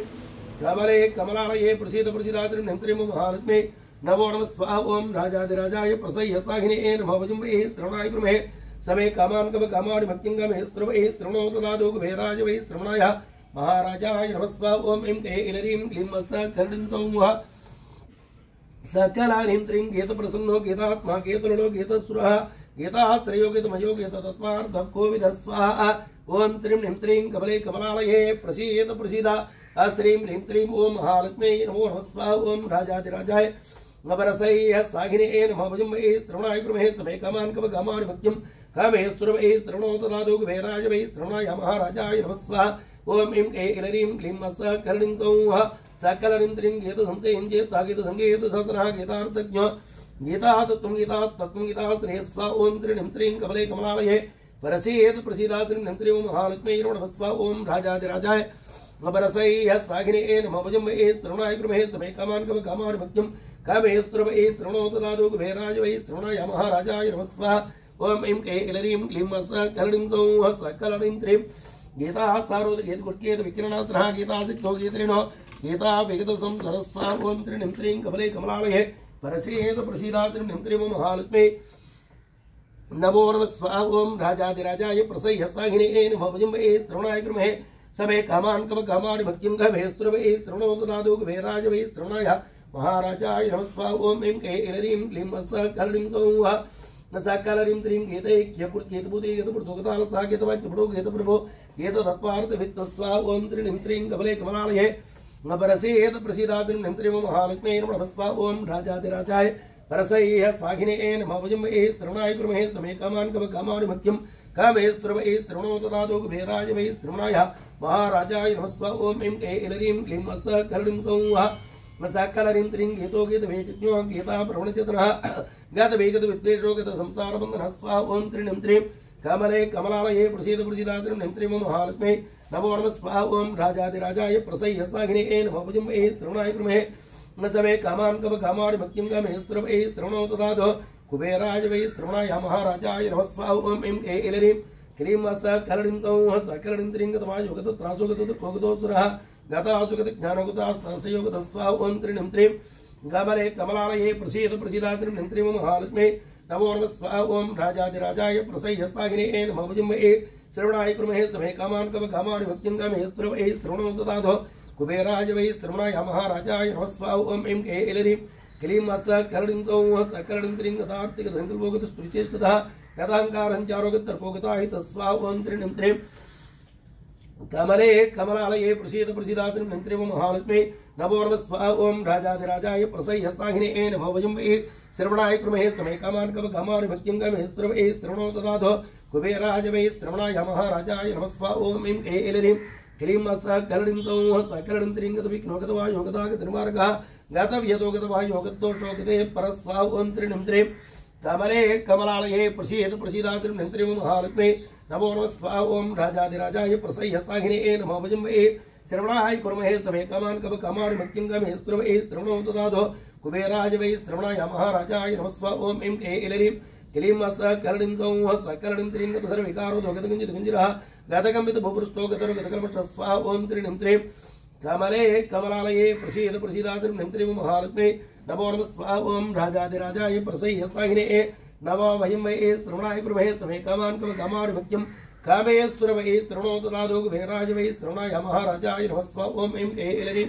कमले कमलालये प्रसीद प्रसीदात्रिं निंत्रिं महालक्ष्मी नमो नमः स्वाहा ओम राजाधिराजाय प्रसह्य साहिने नमो वयं वै श्रवणाय कुर्महे समे कामान् कव कामाणि भक्तिं कामे श्रवणे श्रवणोतु दाधो कुबेराय वै श्रवणाय महाराजाय नमः स्वाहा ओम ऐं ऐलरीं क्लीं अस कलडिं सौः सकलानिं त्रिं गीत प्रसन्नो गीतात्मा गीतलुलो गीतसुरः गीताश्रयो गीतमयो गीत तत्त्वार्थ कोविद स्वाहा ओम त्रिं निं त्रिं कमले कमलालये प्रसीद प्रसीद श्रीं ह्रीं त्रीं ओम महालक्ष्मी नमो नमः स्वाहा ओम राजाधिराजाय नवरसैः सागिने नमो वयं वै श्रवणाय कुर्महे समे कामान् कव कामाणि भक्तिं कामे श्रवणे श्रवणोतु दाधो कुबेराय वै श्रवणाय महाराजाय नमः स्वाहा ओम ऐं ऐलरीं क्लीं अस कलडिं सौः सकलडिं त्रिं गीत संशयं चेत् गीत संगीत सहस्रः गीतार्थज्ञ गीता तत्त्वं गीता श्रेयः स्वाहा ओम त्रिं त्रिं कमले कमलालये परसीद प्रसीदात्रिं त्रिं महालक्ष्मी नमः स्वाहा ओम राजाधिराजाय नवरसैः सागिने नमो वयं वै श्रवणाय कुर्महे समे कामान् कव कामाणि भक्तिं कामे श्रवणे श्रवणोतु दाधो कुबेराय वै श्रवणाय महाराजाय नमः स्वाहा ओम ऐं ऐलरीं क्लीं अस कलडिं सौः सकलडिं त्रिं गीता सारोद गीत गुट्केत विकिरणास्रः गीता सिद्धो गीत्रिणो गीता विगत संसरः स्वाहा ओम त्रिं त्रिं कमले कमलालये परसीद प्रसीदात्रिं त्रिं महालक्ष्मी नमो नमः स्वाहा ओम राजाधिराजाय प्रसह्य साहिने नमो वयं वै श्रवणाय कुर्महे समे कामान् कव कामाणि भक्तिं कामे श्रवणे श्रवणोतु दाधो कुबेराय वै श्रवणाय महाराजाय नमः स्वाहा ओम ऐं ऐलरीं क्लीं अस कलडिं सौः न सकलरीं त्रिं गीतैक्यपुर्गीतभूते गीतपुर्धोगताल सा गीतवाच्यपुडो गीतप्रभो गीततत्त्वार्थ वित्तः स्वाहा ओम त्रिं त्रिं कमले कमलालये नवरसेद प्रसीदात्रिं त्रिं महालक्ष्मी नमः स्वाहा ओम राजाधिराजाय परसह्य साहिने नमो वयं वै श्रवणाय कुर्महे समे कामान् कव कामाणि भक्तिं कामे श्रवणे श्रवणोतु दाधो कुबेराय वै श्रवणाय महाराजाय नमः स्वाहा ओम ऐं ऐलरीं क्लीं अस कलडिं सौः सकलरीं त्रिं गीतो गीत वेज्ञो गीता प्रवणचेतनः गत वेगत विद्वेषो गत संसार बंधनः स्वाहा ओम त्रिं त्रिं कमले कमलालये प्रसीद प्रसीदात्रिं त्रिं महालक्ष्मी नमो नमः स्वाहा ओम राजाधिराजाय प्रसह्य साहिने नमो वयं वै श्रवणाय कुर्महे समे कामान् कव कामाणि भक्तिं कामे श्रवणे श्रवणोतु दाधो कुबेराय वै श्रवणाय महाराजाय नमः स्वाहा ओम ऐं ऐलरीं क्लीं अस कलडिं सौः सकलडिं त्रिं गतमायो गत त्रासो गत दुःखो सुरः गतासुगत ज्ञानोगतास्तरसयोगत स्वाहा ओम त्रिं त्रिं कमले कमलालये प्रसीद प्रसीदात्रिं त्रिं महालक्ष्मी नमो नमः स्वाहा ओम राजाधिराजाय प्रसह्य साहिने नमो वयं वै श्रवणाय कुर्महे समे कामान् कव कामाणि भक्तिं कामे श्रवणे श्रवणोतु दाधो कुबेराय वै श्रवणाय महाराजाय नमः स्वाहा ओम ऐं ऐलरीं क्लीं अस कलडिं सौः सकलडिं त्रिं गतार्तिगत संकल्पोगत स्फुरिचेष्टतः गताङ्कारं चारोगतर्पोगताहित स्वाहा ओम त्रिं त्रिं कमले कमलालये प्रसीद प्रसीदात्रिं त्रिं महालक्ष्मी नमो नमः स्वाहा ओम राजाधिराजाय प्रसह्य साहिने नमो वयं वै श्रवणाय कुर्महे समे कामान् कव कामाणि भक्तिं कामे श्रवणे श्रवणोतु दाधो कुबेराय वै श्रवणाय महाराजाय नमः स्वाहा ओम ऐं ऐलरीं क्लीं अस कलडिं सौः सकलडिं त्रिं गत विघ्नो गतवायो गतागत निर्मार्गः गतव्यतो गतवायो गतदोषो गते परस्वाहा ओम त्रिं त्रिं कमले कमलालये प्रसीद प्रसीदात्रिं त्रिं महालक्ष्मी नमो नमः स्वाहा ओम राजाधिराजाय प्रसह्य साहिने नमो वयं वै श्रवणाय कुर्महे समे कामान् कव कामाणि भक्तिं कामे श्रवणे श्रवणोतु दाधो कुबेराय वै श्रवणाय महाराजाय नमः स्वाहा ओम ऐं ऐलरीं क्लीं अस कलडिं सौः सकलडिं त्रिं गत सर्वविकारो गतगुञ्जितगुञ्जिरः गतकम्बित भूपृष्ठो गतरो गतकल्मषः स्वाहा ओम त्रिं त्रिं कमले कमलालये प्रसीद प्रसीदात्रिं त्रिं महालक्ष्मी नमो नमः स्वाहा ओम राजाधिराजाय प्रसह्य साहिने नमो वयं वै श्रवणाय कुर्महे समे कामान् कव कामाणि भक्तिं कामे श्रवणे श्रवणोतु दाधो कुबेराय वै श्रवणाय महाराजाय नमः स्वाहा ओम ऐं ऐलरीं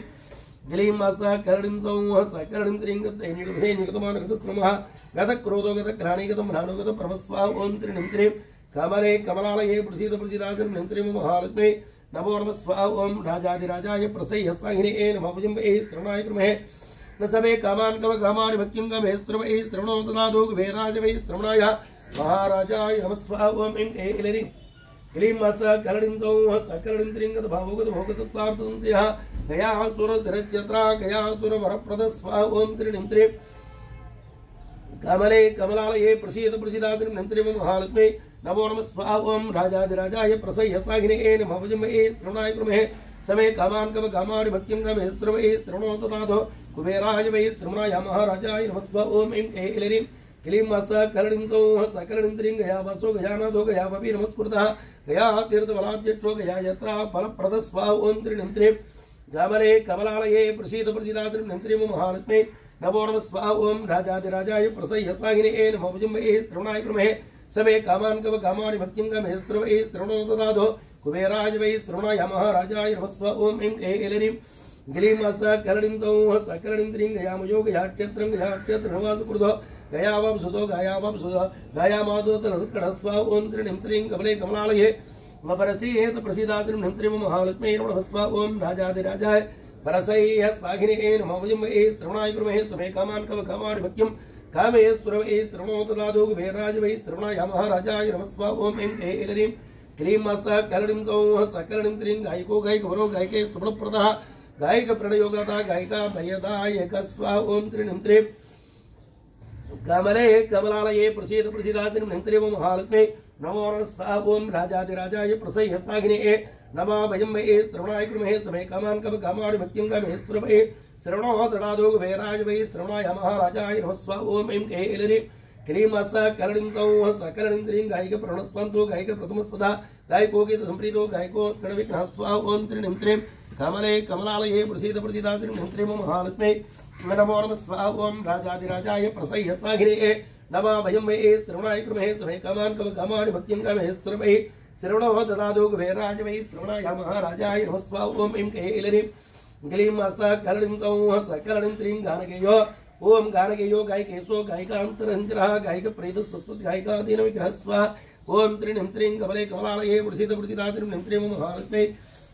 क्लीं अस कलडिं सौः सकलडिं त्रिं गतमानगतश्रमः गतक्रोधो गतग्रहणे गतम्राणो गतप्रभस्वाहा ओम त्रिं त्रिं कमले कमलालये प्रसीद प्रसीदात्रिं त्रिं महालक्ष्मी नमो नमः स्वाहा ओम राजाधिराजाय प्रसह्य साहिने नमो वयं वै श्रवणाय कुर्महे न समे कामान् कव कामाणि भक्तिं कामे श्रवणे श्रवणोतु दाधो कुबेराय वै श्रवणाय महाराजाय नमः स्वाहा ओम ऐं ऐलरीं क्लीं अस कलडिं सौः सकलडिं त्रिं गत भावोगत भोगतत्वार्थ संशयः गयासुर शिरच्यत्रा गयासुर वरप्रद स्वाहा ओम त्रिं त्रिं कमले कमलालये प्रसीद प्रसीदात्रिं नन्त्रिम महालक्ष्मी नमो नमः स्वाहा ओम राजाधिराजाय प्रसह्य सागिने नमः भजमहे श्रवणाय कृमहे समे कामान कव कामानि भक्तिं गमे श्रवणे श्रवणो तदाधो कुबेराय वै श्रवणाय महाराजाय नमः स्वाहा ओम ऐं ऐलरीं क्लीं मासा कलणिं सौः सकलणिं त्रिं गया वासो गयानादो गया वपि नमस्कृतः गया तीर्थबलाद्यक्षो गया यत्रा फलप्रद स्वाहा ओम त्रिणिं त्रिं कमले कमलालये प्रसीद प्रसीदात्रिं नन्त्रिम महालक्ष्मी नमो नमः स्वाहा ओम राजाधिराजाय प्रसह्य सागिने नमः भजमहे श्रवणाय कृमहे समे कामान कव कामानि भक्तिं गमे श्रवणे श्रवणो तदाधो कुबेराय वै श्रवणाय महाराजाय नमः स्वाहा ओम ऐं ऐलरीं क्लीं मासा कलणिं सौः सकलणिं त्रिं गयामयो गयाट्यत्रं गयाट्यत्रवासकृतो गयावापसुतो गायावापसुतो गायामादोतनसत्कटः स्वाहा ओम त्रिणिं त्रिं कमले कमलालये परसीहेत प्रसीदात्रिं नन्त्रिम महालक्ष्मी नमः स्वाहा ओम राजाधिराजाय परसह्य सागिने नमः भजमहे श्रवणाय कृमहे समे कामान कव कामानि भक्तिं कामे सुरवे श्रवणो तदाधो कुबेराय वै श्रवणाय महाराजाय नमः स्वाहा ओम ऐं ऐलरीं क्लीं मासा कलणिं सौः सकलणिं त्रिं गायको गायकवरो गायके स्तुमप्रदः गायक प्रणयोगता गायिका भयदायक स्वाहा ओम त्रिणिं त्रिं कमले कमलालये प्रसीद प्रसीदात्रिं नन्त्रिम महालक्ष्मी नमो नमः स्वाहा ओम राजाधिराजाय प्रसह्य सागिने नमः भजमहे श्रवणाय कृमहे समे कामान कव कामानि भक्तिं गमे श्रवणे श्रवणो तदाधो कुबेराय वै श्रवणाय महाराजाय नमः स्वाहा ओम ऐं ऐलरीं क्लीं मासा कलणिं सौः सकलणिं त्रिं गायक प्रणस्पन्तो गायक प्रथमः गायको गीत संप्रीतो गायको गणविघ्नः स्वाहा ओम त्रिणिं त्रिं कमले कमलालये प्रसीद प्रसीदात्रिं नन्त्रिम महालक्ष्मी नमो नमः स्वाहा ओम राजाधिराजाय प्रसह्य सागिने नमः भजमहे श्रवणाय कृमहे समे कामान कव कामानि भक्तिं गमे श्रवणे श्रवणो तदाधो कुबेराय वै श्रवणाय महाराजाय नमः स्वाहा ओम ऐं ऐलरीं क्लीं मासा कलणिं सौः सकलणिं त्रिं गानकेयो ओम गानकेयो गायकेशो गायिकान्तरञ्जनः गायक प्रेतः सस्वत् गायिकादीनविग्रहः स्वाहा ओम त्रिणिं त्रिं कमले कमलालये प्रसीद प्रसीदात्रिं नन्त्रिम महालक्ष्मी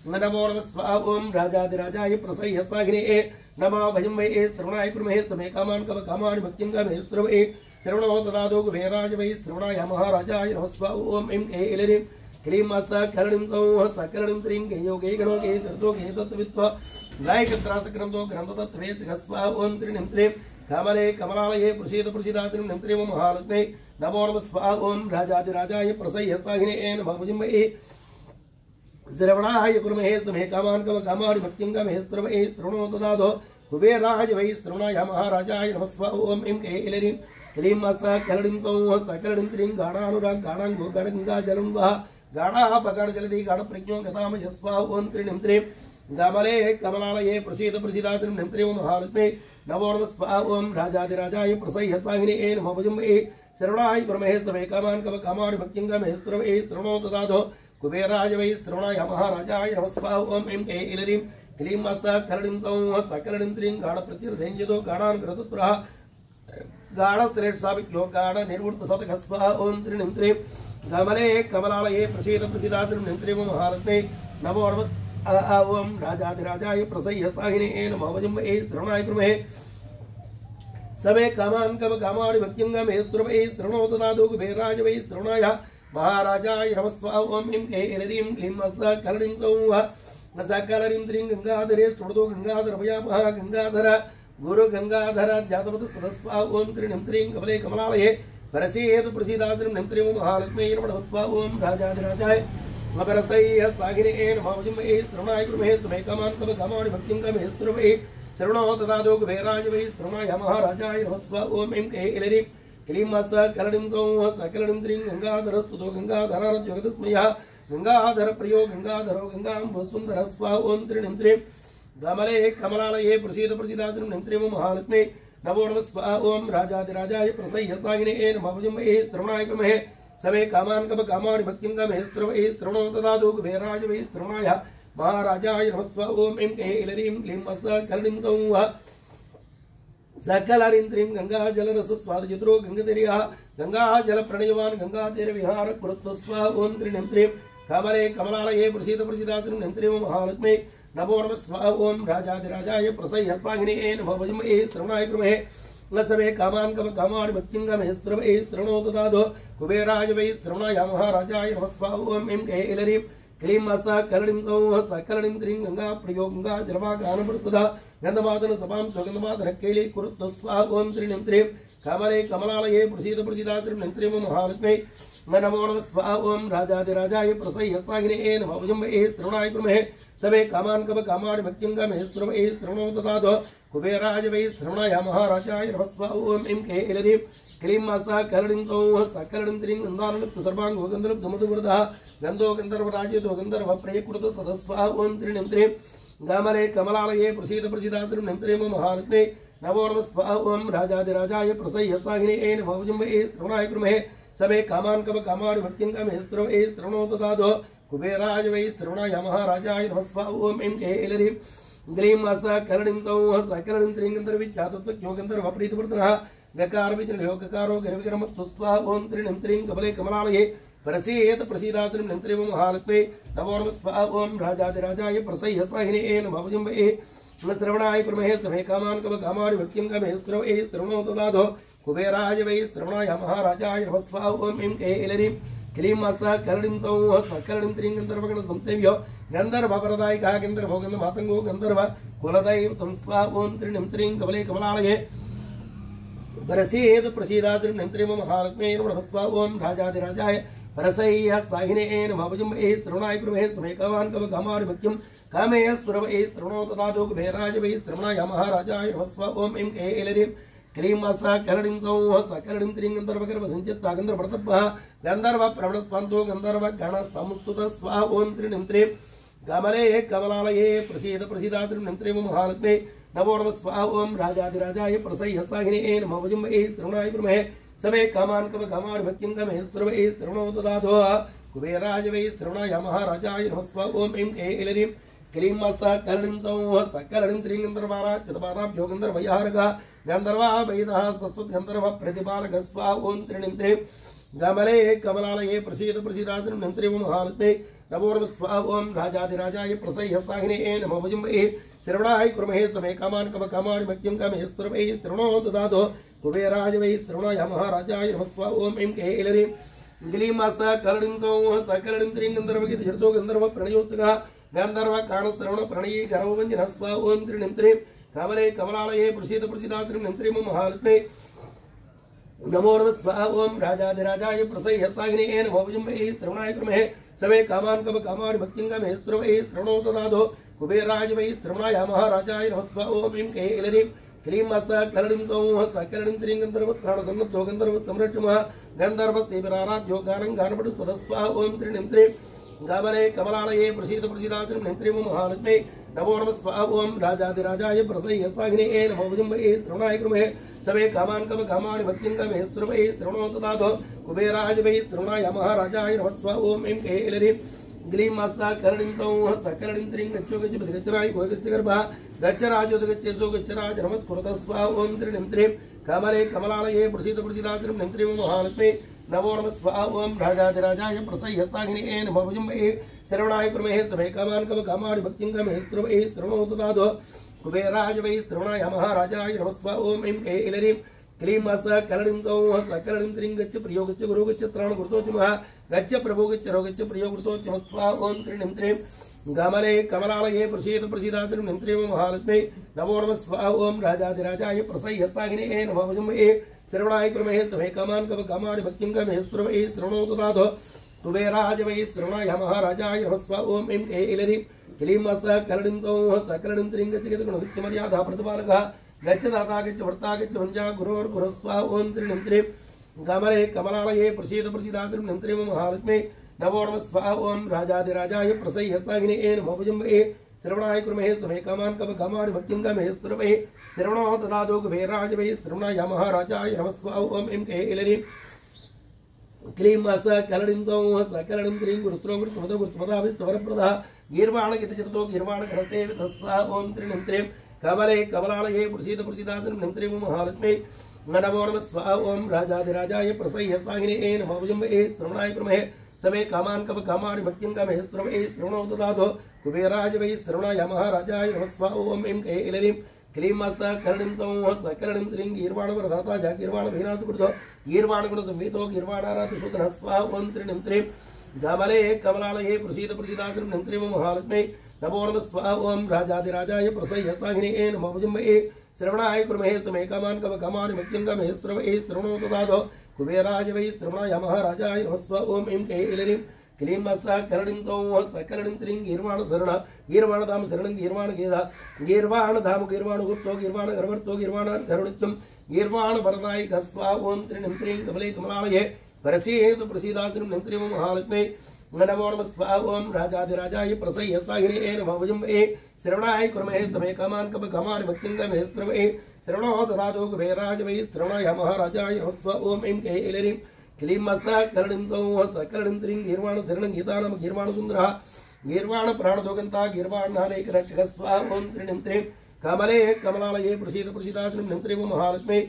नमो नमः स्वाहा ओम राजाधिराजाय प्रसह्य सागिने नमः भजमहे श्रवणाय कृमहे समे कामान कव कामानि भक्तिं गमे श्रवणे श्रवणो तदाधो कुबेराय वै श्रवणाय महाराजाय नमः स्वाहा ओम ऐं ऐलरीं क्लीं मासा कलणिं सौः सकलणिं त्रिं गेयो गे गणो गे चर्तो गे तत्त्ववित्वा गायकत्रासग्रन्थो ग्रन्थतत्त्वे च स्वाहा ओम त्रिणिं त्रिं कमले कमलालये प्रसीद प्रसीदात्रिं नन्त्रिम महालक्ष्मी नमो नमः स्वाहा ओम राजाधिराजाय प्रसह्य सागिने नमः भजमहे श्रवणाय कृमहे समे कामान कव कामानि भक्तिं गमे श्रवणे श्रवणो तदाधो कुबेराय वै श्रवणाय महाराजाय नमः स्वाहा ओम ऐं ऐलरीं क्लीं मासा कलणिं सौः सकलणिं त्रिं गाढानुराग गाढाङ्गो गाढगङ्गा जलं वः गाढापगाढ जलधि गाढप्रज्ञो गतामय स्वाहा ओम त्रिणिं त्रिं कमले कमलालये प्रसीद प्रसीदात्रिं नन्त्रिम महालक्ष्मी नमो नमः स्वाहा ओम राजाधिराजाय प्रसह्य सागिने नमः भजमहे श्रवणाय कृमहे समे कामान कव कामानि भक्तिं गमे श्रवणे श्रवणो तदाधो कुबेराय वै श्रवणाय महाराजाय नमः स्वाहा ओम ऐं ऐलरीं क्लीं मासा कलणिं सौः सकलणिं त्रिं गाढप्रत्यर्धेञ्जतो गाढानुग्रहतत्पुरः गाढश्रेष्ठसाभिक्यो गाढनिर्वृत्तशतकः स्वाहा ओम त्रिणिं त्रिं कमले कमलालये प्रसीद प्रसीदात्रिं नन्त्रिम महालक्ष्मी नमो नमः ओम राजाधिराजाय प्रसह्य सागिने नमः भजमहे श्रवणाय कृमहे समे कामान कव कामानि भक्तिं गमे श्रवणे श्रवणो तदाधो कुबेराय वै श्रवणाय महाराजाय नमः स्वाहा ओम ऐं ऐलरीं क्लीं मासा कलणिं सौः सकलणिं त्रिं गंगाधरे स्तुतो गंगाधर भयामः गंगाधर गुरु गंगाधर जातवत सदस्वाहा ओम त्रिणिं त्रिं कमले कमलालये परसीद प्रसीदात्रिं नन्त्रिम महालक्ष्मी नमः स्वाहा ओम राजाधिराजाय परसह्य सागिने नमः भजमहे श्रवणाय कृमहे समे कामान कव कामानि भक्तिं गमे श्रवणे श्रवणो तदाधो कुबेराय वै श्रवणाय महाराजाय नमः स्वाहा ओम ऐं ऐलरीं क्लीं मासा कलणिं सौः सकलणिं त्रिं गंगाधर स्तुतो गंगाधर जगदस्मयः गंगाधर प्रियो गंगाधरो गंगाम्बुसुन्दरः स्वाहा ओम त्रिणिं त्रिं कमले कमलालये प्रसीद प्रसीदात्रिं नन्त्रिम महालक्ष्मी नमो नमः स्वाहा ओम राजाधिराजाय प्रसह्य सागिने नमः भजमहे श्रवणाय कृमहे समे कामान कव कामानि भक्तिं गमे श्रवणे श्रवणो तदाधो कुबेराय वै श्रवणाय महाराजाय नमः स्वाहा ओम ऐं ऐलरीं क्लीं मासा कलणिं सौः सकलणिं त्रिं गंगाजलरसस्वादचित्रो गंगाधरः गंगाजलप्रणयवान् गंगातीरविहार कुरुत्व स्वाहा ओम त्रिणिं त्रिं कमले कमलालये प्रसीद प्रसीदात्रिं नन्त्रिम महालक्ष्मी नमो नमः स्वाहा ओम राजाधिराजाय प्रसह्य सागिने नमः भजमहे श्रवणाय कृमहे समे कामान कव कामानि भक्तिं गमे श्रवणे श्रवणो तदाधो कुबेराय वै श्रवणाय महाराजाय नमः स्वाहा ओम ऐं ऐलरीं क्लीं मासा कलणिं सौः सकलणिं त्रिं गंगा प्रियो गंगा जलवा गानप्रसदा गंधमादन सभां सुगंधमादन केली कुरुत्व स्वाहा ओम त्रिणीं त्रीं कमले कमलालये प्रसीद प्रसीदात्रिं त्रीं महालक्ष्मी नमो नमः स्वाहा ओम राजाधिराजाय प्रसह्य सागिने नमः भुजम्बे श्रवणाय कुर्महे सवे कामान कव कामाणि भक्तिं गमे श्रवणे श्रवणो ददातो कुबेराज वै श्रवणाय महाराजाय नमः स्वाहा ओम ऐं के इलरीं क्लीं मासा कलडिं सौः सकलडिं त्रीं गन्धानुलिप्त सर्वांगो गन्धलुप्त मधुवृदः गन्धो गन्धर्वराजतो गन्धर्व प्रियकृत सदस्वाहा ओम त्रिणीं त्रीं गमले कमलालये प्रसीद प्रसीदात्रिं त्रीं महालक्ष्मी नमो नमः स्वाहा ओम राजाधिराजाय प्रसह्य सागिने नमः भुजम्बे श्रवणाय कुर्महे सवे कामान कव कामाणि भक्तिं गमे श्रवणे श्रवणो ददातो कुबेराज वै श्रवणाय महाराजाय नमः स्वाहा ओम ऐं के इलरीं ग्लीं मासा कलडिं सौः सकलडिं त्रीं गन्धर्विच्छातत्वज्ञो गन्धर्वप्रीतिवर्धनः गकार विचरणो गकारो गर्विकरमत्तु स्वाहा ओम त्रिणीं त्रीं कमले कमलालये प्रसीद प्रसीदात्रिं त्रीं महालक्ष्मी नमो नमः स्वाहा ओम राजाधिराजाय प्रसह्य साहिने नमः भुजम्बे श्रवणाय कुर्महे समे कामान् कव कामाणि भक्तिं गमे श्रवणे श्रवणो ददातो कुबेराज वै श्रवणाय महाराजाय नमः स्वाहा ओम ऐं के इलरीं क्लीं मासा कलडिं सौः सकलडिं त्रीं गन्धर्वगण संसेव्यो गन्धर्वपरदायिकः गन्धर्वो गन्धमातङ्गो गन्धर्व कुलदैवतं स्वाहा ओम त्रिणीं त्रीं कमले कमलालये प्रसीद प्रसीदात्रिं त्रीं महालक्ष्मी नमः स्वाहा ओम राजाधिराजाय परसह्य साहिने नमः भुजम्बे श्रवणाय कुर्महे समे कामान् कव कामाणि भक्तिं कामे सुरवे श्रवणो ददातो कुबेराज वै श्रवणाय महाराजाय नमः स्वाहा ओम ऐं के इलरीं क्लीं मासा कलडिं सौः सकलडिं त्रीं गन्धर्वगर्भ संचित्ता गन्धर्वप्रतपः गन्धर्व प्रवणस्पन्दो गन्धर्व गण संस्तुत स्वाहा ओम त्रिणीं त्रीं कमले कमलालये प्रसीद प्रसीदात्रिं त्रीं महालक्ष्मी नमो नमः स्वाहा ओम राजाधिराजाय प्रसह्य साहिने नमः भुजम्बे श्रवणाय कुर्महे सवे कामान् कव कामाणि भक्तिं गमे श्रवणे श्रवणो ददातो कुबेराज वै श्रवणाय महाराजाय नमः स्वाहा ओम ऐं के इलरीं क्लीं मासा कलडिं सौः सकलडिं त्रीं गन्धर्वाराच्युतपादाभ्यो गन्धर्वयाहरगः गन्धर्वा वैदः सस्वत् गन्धर्व प्रतिपालकः स्वाहा ओम त्रिणीं त्रीं गमले कमलालये प्रसीद प्रसीदात्रिं त्रीं महालक्ष्मी नमो नमः स्वाहा ओम राजाधिराजाय प्रसह्य साहिने नमः भुजम्बे श्रवणाय कुर्महे समे कामान् कव कामाणि भक्तिं गमे श्रवणे श्रवणो ददातो कुबेराज वै श्रवणाय महाराजाय नमः स्वाहा ओम ऐं के इलरीं ग्लीं मासा कलडिं सौः सकलडिं त्रीं गन्धर्वगीतजडतो गन्धर्व प्रणयोत्सुकः गन्धर्व काणश्रवण प्रणयी गर्ववञ्जनः स्वाहा ओम त्रिणीं त्रीं कमले कमलालये प्रसीद प्रसीदात्रिं त्रीं महालक्ष्मी नमो नमः स्वाहा ओम राजाधिराजाय प्रसह्य साहिने नमः भुजम्बे श्रवणाय कुर्महे सवे कामान् कव कामाणि भक्तिं गमे श्रवणे श्रवणो ददातो कुबेराज वै श्रवणाय महाराजाय नमः स्वाहा ओम ऐं के इलरीं क्लीं मासा कलडिं सौः सकलडिं त्रीं गन्धर्वत्राणसन्नद्धो गन्धर्व संरक्षमः गन्धर्व सेविराराध्यो गानं गानपटु सदस्वाहा ओम त्रिणीं त्रीं गमले कमलालये प्रसीद प्रसीदात्रिं त्रीं महालक्ष्मी नमो नमः स्वाहा ओम राजाधिराजाय प्रसह्य साहिने नमः भुजम्बे श्रवणाय कुर्महे सवे कामान् कव कामाणि भक्तिं गमे श्रवणे श्रवणो ददातो कुबेराज वै श्रवणाय महाराजाय नमः स्वाहा ओम ऐं के इलरीं ग्लीं मासा कलडिं सौः सकलडिं त्रीं गच्छो गच्छ गच्छराय गो गच्छ गर्भः गच्छ राजोद गच्छेसो गच्छराज नमस्कुरुतः स्वाहा ओम त्रिणीं त्रीं कमले कमलालये प्रसीद प्रसीदात्रिं त्रीं महालक्ष्मी नमो नमः स्वाहा ओम राजाधिराजाय प्रसह्य साहिने नमः भुजम्बे श्रवणाय कुर्महे समे कामान् कव कामाणि भक्तिं गमे श्रवणे श्रवणो ददातो कुबेराज वै श्रवणाय महाराजाय नमः स्वाहा ओम ऐं के इलरीं क्लीं मासा कलडिं सौः सकलडिं त्रीं गच्छ प्रियो गच्छ गुरु गच्छ त्राण गुरुतोचिमः गच्छ प्रभो गच्छ रो गच्छ प्रियो गुरुतोचिमः स्वाहा ओम त्रिणीं त्रीं गमले कमलालये प्रसीद प्रसीदात्रिं त्रीं महालक्ष्मी नमो नमः स्वाहा ओम राजाधिराजाय प्रसह्य साहिने नमः भुजम्बे श्रवणाय कुर्महे समे कामान् कव कामाणि भक्तिं गमे श्रवणे श्रवणो ददातो कुबेराज वै श्रवणाय महाराजाय नमः स्वाहा ओम ऐं के इलरीं क्लीं मासा कलडिं सौः सकलडिं त्रीं गच्छ गतगुणगत्यमर्यादा प्रतिपालकः गच्छ दाता गच्छ भर्ता गच्छ भञ्जा गुरोर्गुरुः स्वाहा ओम त्रिणीं त्रीं गमले कमलालये प्रसीद प्रसीदात्रिं त्रीं महालक्ष्मी नमो नमः स्वाहा ओम राजाधिराजाय प्रसह्य साहिने नमः भुजम्बे श्रवणाय कुर्महे समे कामान् कव कामाणि भक्तिं गमे श्रवणे श्रवणो ददातो कुबेराज वै श्रवणाय महाराजाय नमः स्वाहा ओम ऐं के इलरीं क्लीं मासा कलडिं सौः सकलडिं त्रीं गुरुस्रो गुरुस्मदो गुरुस्मदाभिस्तवरप्रदः गीर्वाणगीतचरतो गीर्वाणगणसेवितः स्वाहा ओम त्रिणीं त्रीं कमले कमलालये प्रसीद प्रसीदात्रिं त्रीं महालक्ष्मी नमो नमः स्वाहा ओम राजाधिराजाय प्रसह्य साहिने नमः भुजम्बे श्रवणाय कुर्महे समे कामान् कव कामाणि भक्तिं गमे श्रवणे श्रवणो ददातो कुबेराज वै श्रवणाय महाराजाय नमः स्वाहा ओम ऐं के इलरीं क्लीं मासा कलडिं सौः सकलडिं त्रीं गीर्वाणवरदाता जा गीर्वाणविनाशकृतो गीर्वाणगुणसंहितो गीर्वाणाराधसूदनः स्वाहा ओम त्रिणीं त्रीं गमले कमलालये प्रसीद प्रसीदात्रिं त्रीं महालक्ष्मी नमो नमः स्वाहा ओम राजाधिराजाय प्रसह्यसाहिने नमो भुजम्बे श्रवणाय कुर्महे समे कामान् कवकामानि मह्यङ्गमे श्रवणे श्रवणो ददातो कुबेराय वै श्रवणाय महाराजाय नमः स्वाहा ओम ऐं कैलरीं क्लीं मत्सा करणीं सौः सकरणीं श्रीं गीर्वाण शरण गीर्वाण धाम शरणं गीर्वाण गेदा गीर्वाण धाम गीर्वाण गुप्तो गीर्वाण गर्भर्तो गीर्वाण धरुणित्यं गीर्वाण वरदाय गस्वा ओम श्रीं श्रीं कमले कमलालये परसीद प्रसीदाश्रीं नंत्रिं महालक्ष्मी नमो नमः स्वाहा ओम राजाधिराजाय प्रसह्यसाहिने नमो भुजम्बे श्रवणाय कुर्महे समे कामान् कवकामानि मह्यङ्गमे श्रवणे श्रवणो ददातो कुबेराय वै श्रवणाय महाराजाय नमः स्वाहा ओम ऐं कैलरीं क्लीं मत्सा करणीं सौः सकरणीं श्रीं गीर्वाण शरणं गीतानाम गीर्वाण सुन्दरः गीर्वाण प्राणदोगन्ता गीर्वाण नानैक रक्षक स्वाहा ओम श्रीं श्रीं कमले कमलालये प्रसीद प्रसीदाश्रीं नंत्रिं महालक्ष्मी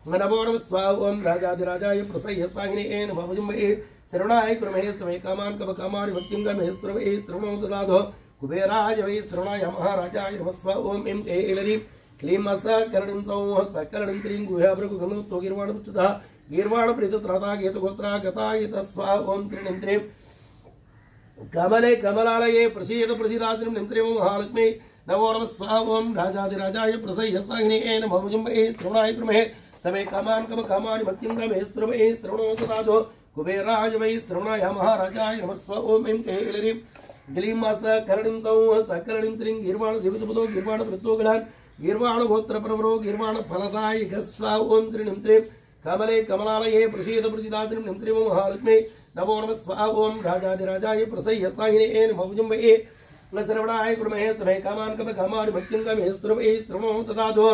नमो नमः स्वाहा ओम राजाधिराजाय प्रसह्यसाहिने नमो भुजम्बे श्रवणाय कुर्महे समे कामान् कवकामानि मह्यङ्गमे श्रवणे श्रवणो ददातो कुबेराय वै श्रवणाय महाराजाय नमः स्वाहा ओम ऐं कैलरीं क्लीं मत्सा करणीं सौः सकरणीं श्रीं गुह्याभृगुगन्धो गीर्वाण पृच्छतः गीर्वाण प्रीतत्राता गेतुगोत्रा गताय तस्वाहा ओम श्रीं श्रीं कमले कमलालये प्रसीद प्रसीदाश्रीं नंत्रिं महालक्ष्मी नमो नमः स्वाहा ओम राजाधिराजाय प्रसह्यसाहिने नमो भुजम्बे श्रवणाय कुर्महे समे कामान् कवकामानि मह्यङ्गमे श्रवणे श्रवणो ददातो कुबेराय वै श्रवणाय महाराजाय नमः स्वाहा ओम ऐं कैलरीं क्लीं मत्सा करणीं सौः सकरणीं श्रीं गीर्वाण शिवतुपदो गीर्वाण वृत्तोगलान् गीर्वाण गोत्र प्रवरो गीर्वाण फलदाय गस्वा ओम श्रीं श्रीं कमले कमलालये प्रसीद प्रसीदाश्रीं नंत्रिं महालक्ष्मी नमो नमः स्वाहा ओम राजाधिराजाय प्रसह्यसाहिने नमो भुजम्बे श्रवणाय कुर्महे समे कामान् कवकामानि मह्यङ्गमे श्रवणे श्रवणो ददातो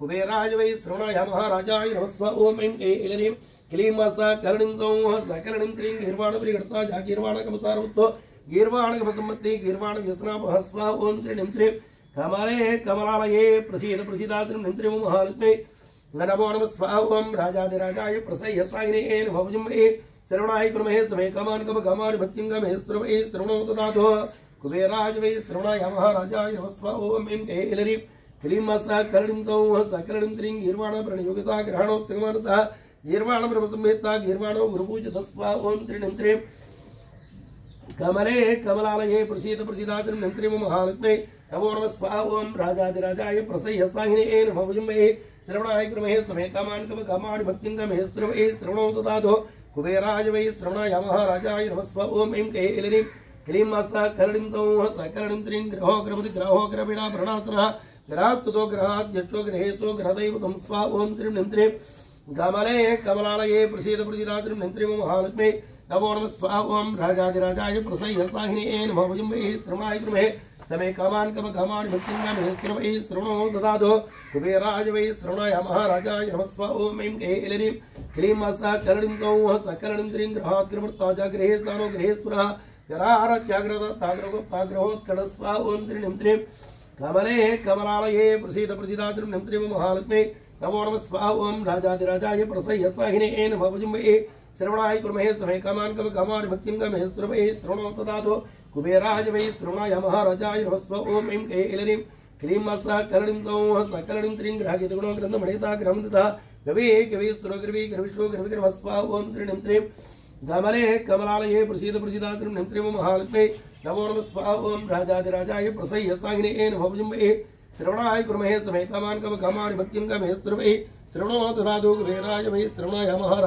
कुबेराय वै श्रवणाय महाराजाय नमः स्वाहा ओम ऐं कैलरीं क्लीं मत्सा करणीं सौः सकरणीं श्रीं गीर्वाण प्रियगर्ता जागीर्वाण कमसारवृत्तो गीर्वाण कमसम्मति गीर्वाण व्यसनापः स्वाहा ओम श्रीं श्रीं कमले कमलालये प्रसीद प्रसीदाश्रीं नंत्रिं महालक्ष्मी नमो नमः स्वाहा ओम राजाधिराजाय प्रसह्यसाहिने नमो भुजम्बे श्रवणाय कुर्महे समे कामान् कवकामानि मह्यङ्गमे श्रवणे श्रवणो ददातो कुबेराय वै श्रवणाय महाराजाय नमः स्वाहा ओम ऐं कैलरीं क्लीं मत्सा करणीं सौः सकरणीं श्रीं गीर्वाण प्रणयोगिता ग्रहणोत्सवमानसः गीर्वाण ब्रह्मसंहिता गीर्वाणो गुरुपूजितः स्वाहा ओम श्रीं श्रीं कमले कमलालये प्रसीद प्रसीदाश्रीं नंत्रिं महालक्ष्मी नमो नमः स्वाहा ओम राजाधिराजाय प्रसह्यसाहिने नमो भुजम्बे श्रवणाय कुर्महे समे कामान् कवकामानि मह्यङ्गमे श्रवणे श्रवणो ददातो कुबेराय वै श्रवणाय महाराजाय नमः स्वाहा ओम ऐं कैलरीं क्लीं मत्सा करणीं सौः सकरणीं श्रीं ग्रहो ग्रहपति ग्रहो ग्रहपीडा भरणासनः ग्रहास्तुतो ग्रहाध्यक्षो ग्रहेशो ग्रहदैवतं स्वाहा ओम श्रीं श्रीं कमले कमलालये प्रसीद प्रसीदाश्रीं नंत्रिं महालक्ष्मी नमो नमः स्वाहा ओम राजाधिराजाय प्रसह्यसाहिने नमो भुजम्बे श्रवणाय कुर्महे समे कामान् कवकामानि मह्यङ्गमे श्रवणे श्रवणो ददातो कुबेराय वै श्रवणाय महाराजाय नमः स्वाहा ओम ऐं कैलरीं क्लीं मत्सा करणीं सौः सकरणीं श्रीं गृहाद्गृहर्ता जागृहेशानो गृहेश्वरः गरारत्याग्रहताग्रहोत्कट स्वाहा ओम श्रीं श्रीं कमले कमलालये प्रसीद प्रसीदाश्रीं नंत्रिं महालक्ष्मी नमो नमः स्वाहा ओम राजाधिराजाय प्रसह्यसाहिने नमो भुजम्बे श्रवणाय कुर्महे समे कामान् कवकामानि मह्यङ्गमे श्रवणे श्रवणो ददातो कुबेराय वै श्रवणाय महाराजाय नमः स्वाहा ओम ऐं कैलरीं क्लीं मत्सा करणीं सौः सकरणीं श्रीं ग्रहागीतगुणो ग्रन्थमणिता ग्रहमन्दिता गवे गवीश्वरो गृवी गृविश्वो गृविग्रमः स्वाहा ओम श्रीं श्रीं कमले कमलालये प्रसीद प्रसीदाश्रीं नंत्रिं महालक्ष्मी नमो नमः स्वाहा ओम राजाधिराजाय प्रसह्यसाहिने नमो भुजम्बे श्रवणाय कुर्महे समे कामान् कवकामानि मह्यङ्गमे श्रवणे श्रवणो ददातो कुबेराय वै श्रवणाय महाराजाय